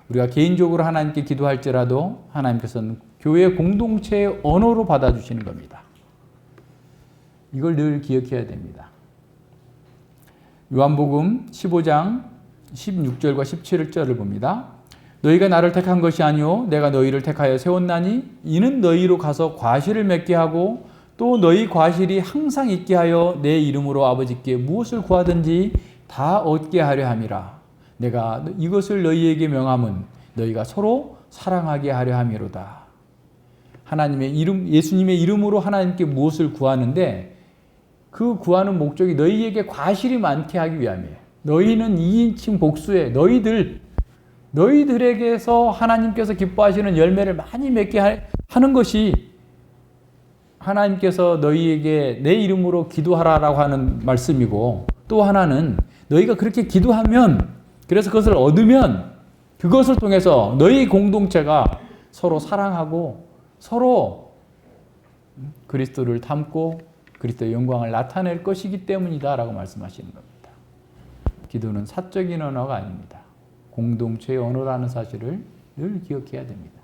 우리가 개인적으로 하나님께 기도할지라도 하나님께서는 교회 공동체의 언어로 받아주시는 겁니다. 이걸 늘 기억해야 됩니다. 요한복음 15장 16절과 17절을 봅니다. 너희가 나를 택한 것이 아니오 내가 너희를 택하여 세웠나니 이는 너희로 가서 과실을 맺게 하고 또 너희 과실이 항상 있게 하여 내 이름으로 아버지께 무엇을 구하든지 다 얻게 하려 함이라. 내가 이것을 너희에게 명함은 너희가 서로 사랑하게 하려 함이로다. 하나님의 이름, 예수님의 이름으로 하나님께 무엇을 구하는데 그 구하는 목적이 너희에게 과실이 많게 하기 위함이에요. 너희는 2인칭 복수에 너희들에게서 하나님께서 기뻐하시는 열매를 많이 맺게 하는 것이 하나님께서 너희에게 내 이름으로 기도하라라고 하는 말씀이고, 또 하나는 너희가 그렇게 기도하면, 그래서 그것을 얻으면 그것을 통해서 너희 공동체가 서로 사랑하고 서로 그리스도를 닮고 그리스도의 영광을 나타낼 것이기 때문이다라고 말씀하시는 겁니다. 기도는 사적인 언어가 아닙니다. 공동체의 언어라는 사실을 늘 기억해야 됩니다.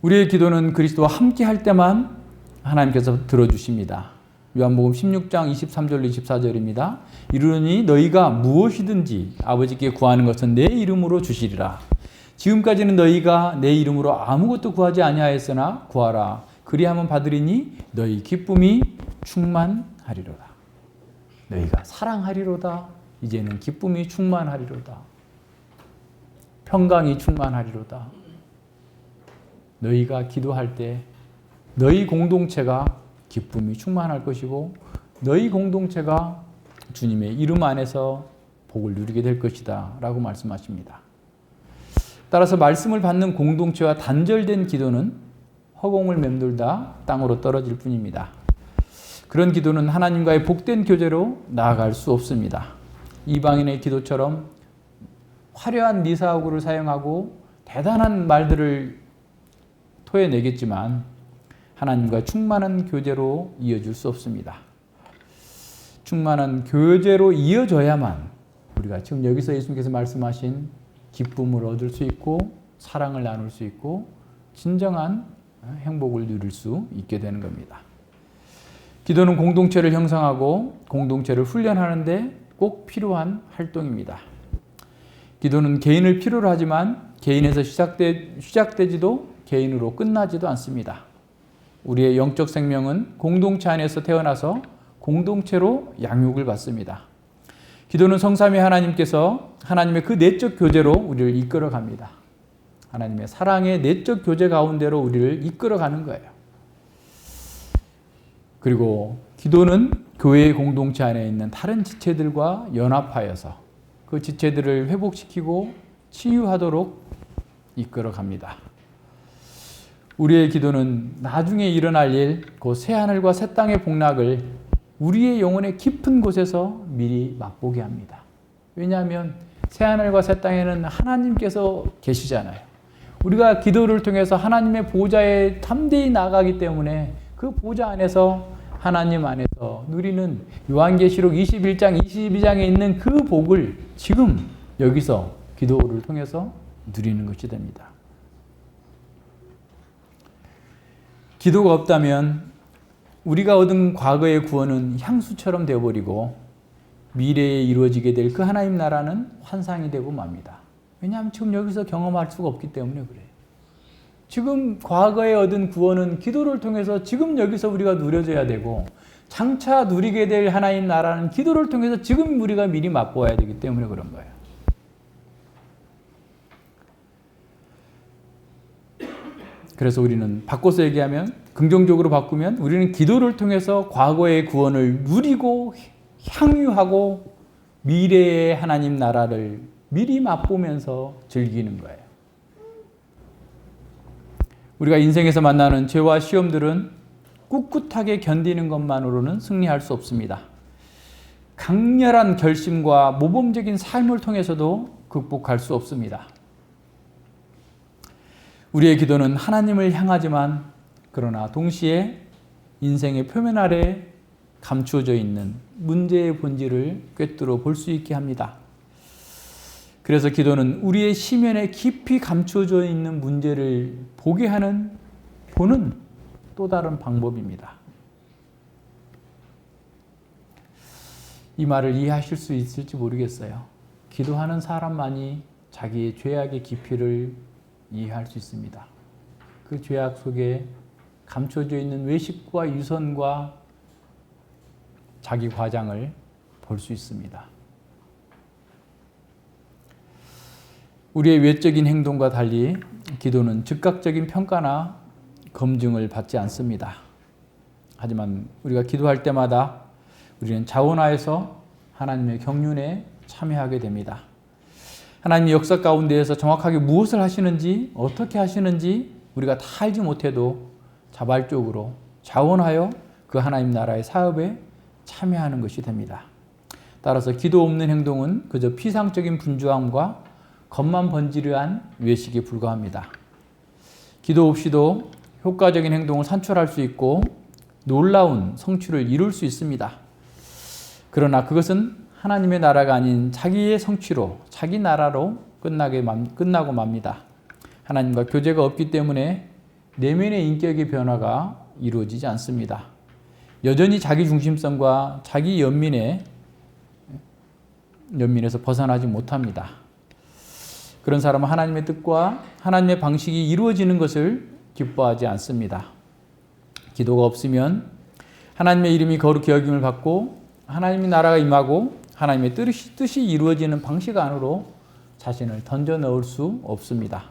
우리의 기도는 그리스도와 함께 할 때만 하나님께서 들어주십니다. 요한복음 16장 23절 24절입니다. 이르노니 너희가 무엇이든지 아버지께 구하는 것은 내 이름으로 주시리라. 지금까지는 너희가 내 이름으로 아무것도 구하지 아니하였으나 구하라. 그리하면 받으리니 너희 기쁨이 충만하리로다. 너희가 사랑하리로다. 이제는 기쁨이 충만하리로다. 평강이 충만하리로다. 너희가 기도할 때 너희 공동체가 기쁨이 충만할 것이고 너희 공동체가 주님의 이름 안에서 복을 누리게 될 것이다 라고 말씀하십니다. 따라서 말씀을 받는 공동체와 단절된 기도는 허공을 맴돌다 땅으로 떨어질 뿐입니다. 그런 기도는 하나님과의 복된 교제로 나아갈 수 없습니다. 이방인의 기도처럼 화려한 미사오구를 사용하고 대단한 말들을 토해내겠지만 하나님과 충만한 교제로 이어질 수 없습니다. 충만한 교제로 이어져야만 우리가 지금 여기서 예수님께서 말씀하신 기쁨을 얻을 수 있고 사랑을 나눌 수 있고 진정한 행복을 누릴 수 있게 되는 겁니다. 기도는 공동체를 형성하고 공동체를 훈련하는데 꼭 필요한 활동입니다. 기도는 개인을 필요로 하지만 개인에서 시작되지도 개인으로 끝나지도 않습니다. 우리의 영적 생명은 공동체 안에서 태어나서 공동체로 양육을 받습니다. 기도는 성삼위 하나님께서 하나님의 그 내적 교제로 우리를 이끌어 갑니다. 하나님의 사랑의 내적 교제 가운데로 우리를 이끌어 가는 거예요. 그리고 기도는 교회의 공동체 안에 있는 다른 지체들과 연합하여서 그 지체들을 회복시키고 치유하도록 이끌어 갑니다. 우리의 기도는 나중에 일어날 일, 그 새하늘과 새 땅의 복락을 우리의 영혼의 깊은 곳에서 미리 맛보게 합니다. 왜냐하면 새하늘과 새 땅에는 하나님께서 계시잖아요. 우리가 기도를 통해서 하나님의 보좌에 담대히 나가기 때문에 그 보좌 안에서 하나님 안에서 누리는 요한계시록 21장 22장에 있는 그 복을 지금 여기서 기도를 통해서 누리는 것이 됩니다. 기도가 없다면 우리가 얻은 과거의 구원은 향수처럼 되어버리고 미래에 이루어지게 될 그 하나님 나라는 환상이 되고 맙니다. 왜냐하면 지금 여기서 경험할 수가 없기 때문에 그래요. 지금 과거에 얻은 구원은 기도를 통해서 지금 여기서 우리가 누려져야 되고 장차 누리게 될 하나님 나라는 기도를 통해서 지금 우리가 미리 맛보아야 되기 때문에 그런 거예요. 그래서 우리는 바꿔서 얘기하면 긍정적으로 바꾸면 우리는 기도를 통해서 과거의 구원을 누리고 향유하고 미래의 하나님 나라를 미리 맛보면서 즐기는 거예요. 우리가 인생에서 만나는 죄와 시험들은 꿋꿋하게 견디는 것만으로는 승리할 수 없습니다. 강렬한 결심과 모범적인 삶을 통해서도 극복할 수 없습니다. 우리의 기도는 하나님을 향하지만 그러나 동시에 인생의 표면 아래 감추어져 있는 문제의 본질을 꿰뚫어 볼 수 있게 합니다. 그래서 기도는 우리의 시면에 깊이 감추어져 있는 문제를 보게 보는 또 다른 방법입니다. 이 말을 이해하실 수 있을지 모르겠어요. 기도하는 사람만이 자기의 죄악의 깊이를 이해할 수 있습니다. 그 죄악 속에 감춰져 있는 외식과 유선과 자기 과장을 볼 수 있습니다. 우리의 외적인 행동과 달리 기도는 즉각적인 평가나 검증을 받지 않습니다. 하지만 우리가 기도할 때마다 우리는 자원하여서 하나님의 경륜에 참여하게 됩니다. 하나님의 역사 가운데에서 정확하게 무엇을 하시는지 어떻게 하시는지 우리가 다 알지 못해도 자발적으로 자원하여 그 하나님 나라의 사업에 참여하는 것이 됩니다. 따라서 기도 없는 행동은 그저 피상적인 분주함과 겉만 번지르한 외식에 불과합니다. 기도 없이도 효과적인 행동을 산출할 수 있고 놀라운 성취를 이룰 수 있습니다. 그러나 그것은 하나님의 나라가 아닌 자기의 성취로 자기 나라로 끝나고 맙니다. 하나님과 교제가 없기 때문에 내면의 인격의 변화가 이루어지지 않습니다. 여전히 자기 중심성과 자기 연민에서 벗어나지 못합니다. 그런 사람은 하나님의 뜻과 하나님의 방식이 이루어지는 것을 기뻐하지 않습니다. 기도가 없으면 하나님의 이름이 거룩히 여김을 받고 하나님의 나라가 임하고 하나님의 뜻이 이루어지는 방식 안으로 자신을 던져 넣을 수 없습니다.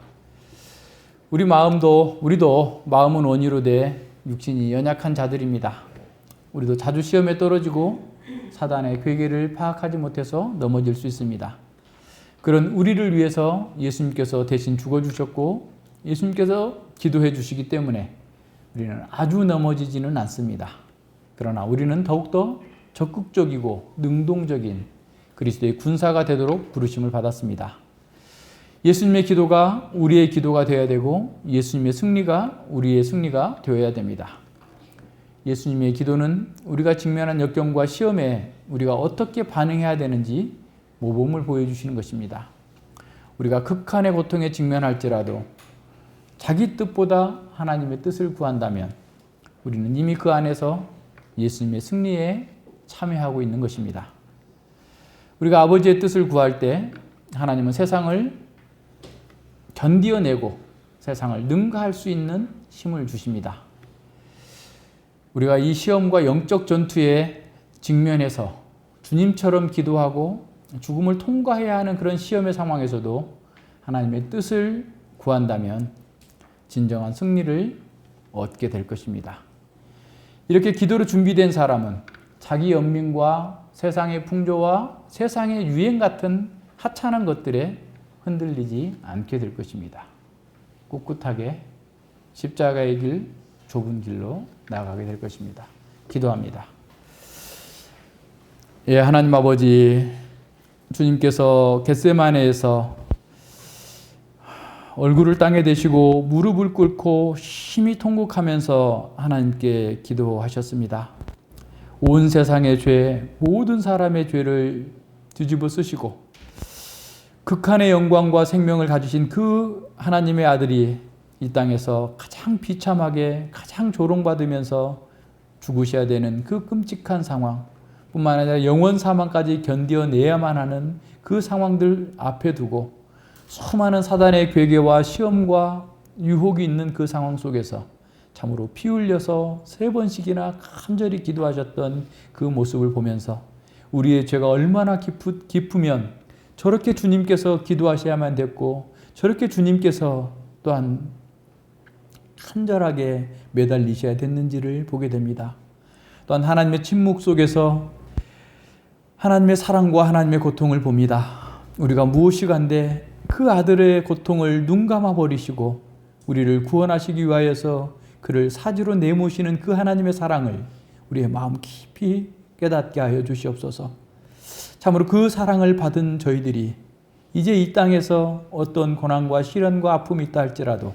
우리도 마음은 원이로 돼 육신이 연약한 자들입니다. 우리도 자주 시험에 떨어지고 사단의 괴계를 파악하지 못해서 넘어질 수 있습니다. 그런 우리를 위해서 예수님께서 대신 죽어주셨고 예수님께서 기도해 주시기 때문에 우리는 아주 넘어지지는 않습니다. 그러나 우리는 더욱더 적극적이고 능동적인 그리스도의 군사가 되도록 부르심을 받았습니다. 예수님의 기도가 우리의 기도가 되어야 되고 예수님의 승리가 우리의 승리가 되어야 됩니다. 예수님의 기도는 우리가 직면한 역경과 시험에 우리가 어떻게 반응해야 되는지 모범을 보여주시는 것입니다. 우리가 극한의 고통에 직면할지라도 자기 뜻보다 하나님의 뜻을 구한다면 우리는 이미 그 안에서 예수님의 승리에 참여하고 있는 것입니다. 우리가 아버지의 뜻을 구할 때 하나님은 세상을 견디어내고 세상을 능가할 수 있는 힘을 주십니다. 우리가 이 시험과 영적 전투에 직면해서 주님처럼 기도하고 죽음을 통과해야 하는 그런 시험의 상황에서도 하나님의 뜻을 구한다면 진정한 승리를 얻게 될 것입니다. 이렇게 기도로 준비된 사람은 자기 연민과 세상의 풍조와 세상의 유행 같은 하찮은 것들에 흔들리지 않게 될 것입니다. 꿋꿋하게 십자가의 길, 좁은 길로 나아가게 될 것입니다. 기도합니다. 예, 하나님 아버지, 주님께서 겟세마네에서 얼굴을 땅에 대시고 무릎을 꿇고 심히 통곡하면서 하나님께 기도하셨습니다. 온 세상의 죄, 모든 사람의 죄를 뒤집어 쓰시고 극한의 영광과 생명을 가지신 그 하나님의 아들이 이 땅에서 가장 비참하게 가장 조롱받으면서 죽으셔야 되는 그 끔찍한 상황 뿐만 아니라 영원 사망까지 견뎌내야만 하는 그 상황들 앞에 두고 수많은 사단의 괴계와 시험과 유혹이 있는 그 상황 속에서 참으로 피 흘려서 3번씩이나 간절히 기도하셨던 그 모습을 보면서 우리의 죄가 얼마나 깊으면 저렇게 주님께서 기도하셔야만 됐고 저렇게 주님께서 또한 간절하게 매달리셔야 됐는지를 보게 됩니다. 또한 하나님의 침묵 속에서 하나님의 사랑과 하나님의 고통을 봅니다. 우리가 무엇이간데 그 아들의 고통을 눈감아 버리시고 우리를 구원하시기 위하여서 그를 사지로 내모시는 그 하나님의 사랑을 우리의 마음 깊이 깨닫게 하여 주시옵소서. 참으로 그 사랑을 받은 저희들이 이제 이 땅에서 어떤 고난과 시련과 아픔이 있다 할지라도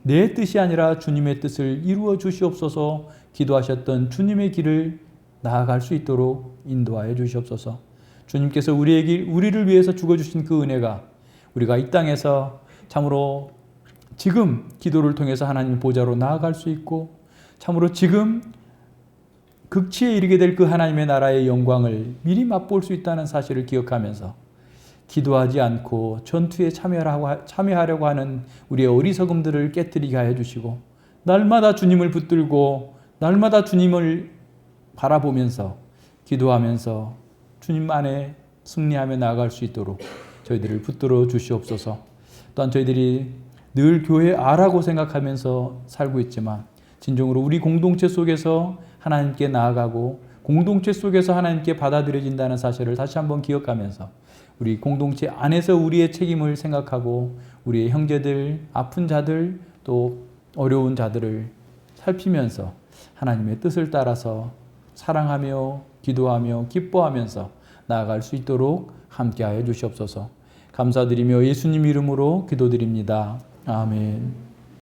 내 뜻이 아니라 주님의 뜻을 이루어 주시옵소서 기도하셨던 주님의 길을 나아갈 수 있도록 인도하여 주시옵소서. 주님께서 우리를 위해서 죽어주신 그 은혜가 우리가 이 땅에서 참으로 지금 기도를 통해서 하나님 보좌로 나아갈 수 있고 참으로 지금 극치에 이르게 될 그 하나님의 나라의 영광을 미리 맛볼 수 있다는 사실을 기억하면서 기도하지 않고 전투에 참여하려고 하는 우리의 어리석음들을 깨뜨리게 하여 주시고 날마다 주님을 붙들고 날마다 주님을 바라보면서 기도하면서 주님 안에 승리하며 나아갈 수 있도록 저희들을 붙들어 주시옵소서. 또한 저희들이 늘 교회 아라고 생각하면서 살고 있지만 진정으로 우리 공동체 속에서 하나님께 나아가고 공동체 속에서 하나님께 받아들여진다는 사실을 다시 한번 기억하면서 우리 공동체 안에서 우리의 책임을 생각하고 우리의 형제들, 아픈 자들, 또 어려운 자들을 살피면서 하나님의 뜻을 따라서 사랑하며 기도하며 기뻐하면서 나아갈 수 있도록 함께하여 주시옵소서. 감사드리며 예수님 이름으로 기도드립니다. 아멘.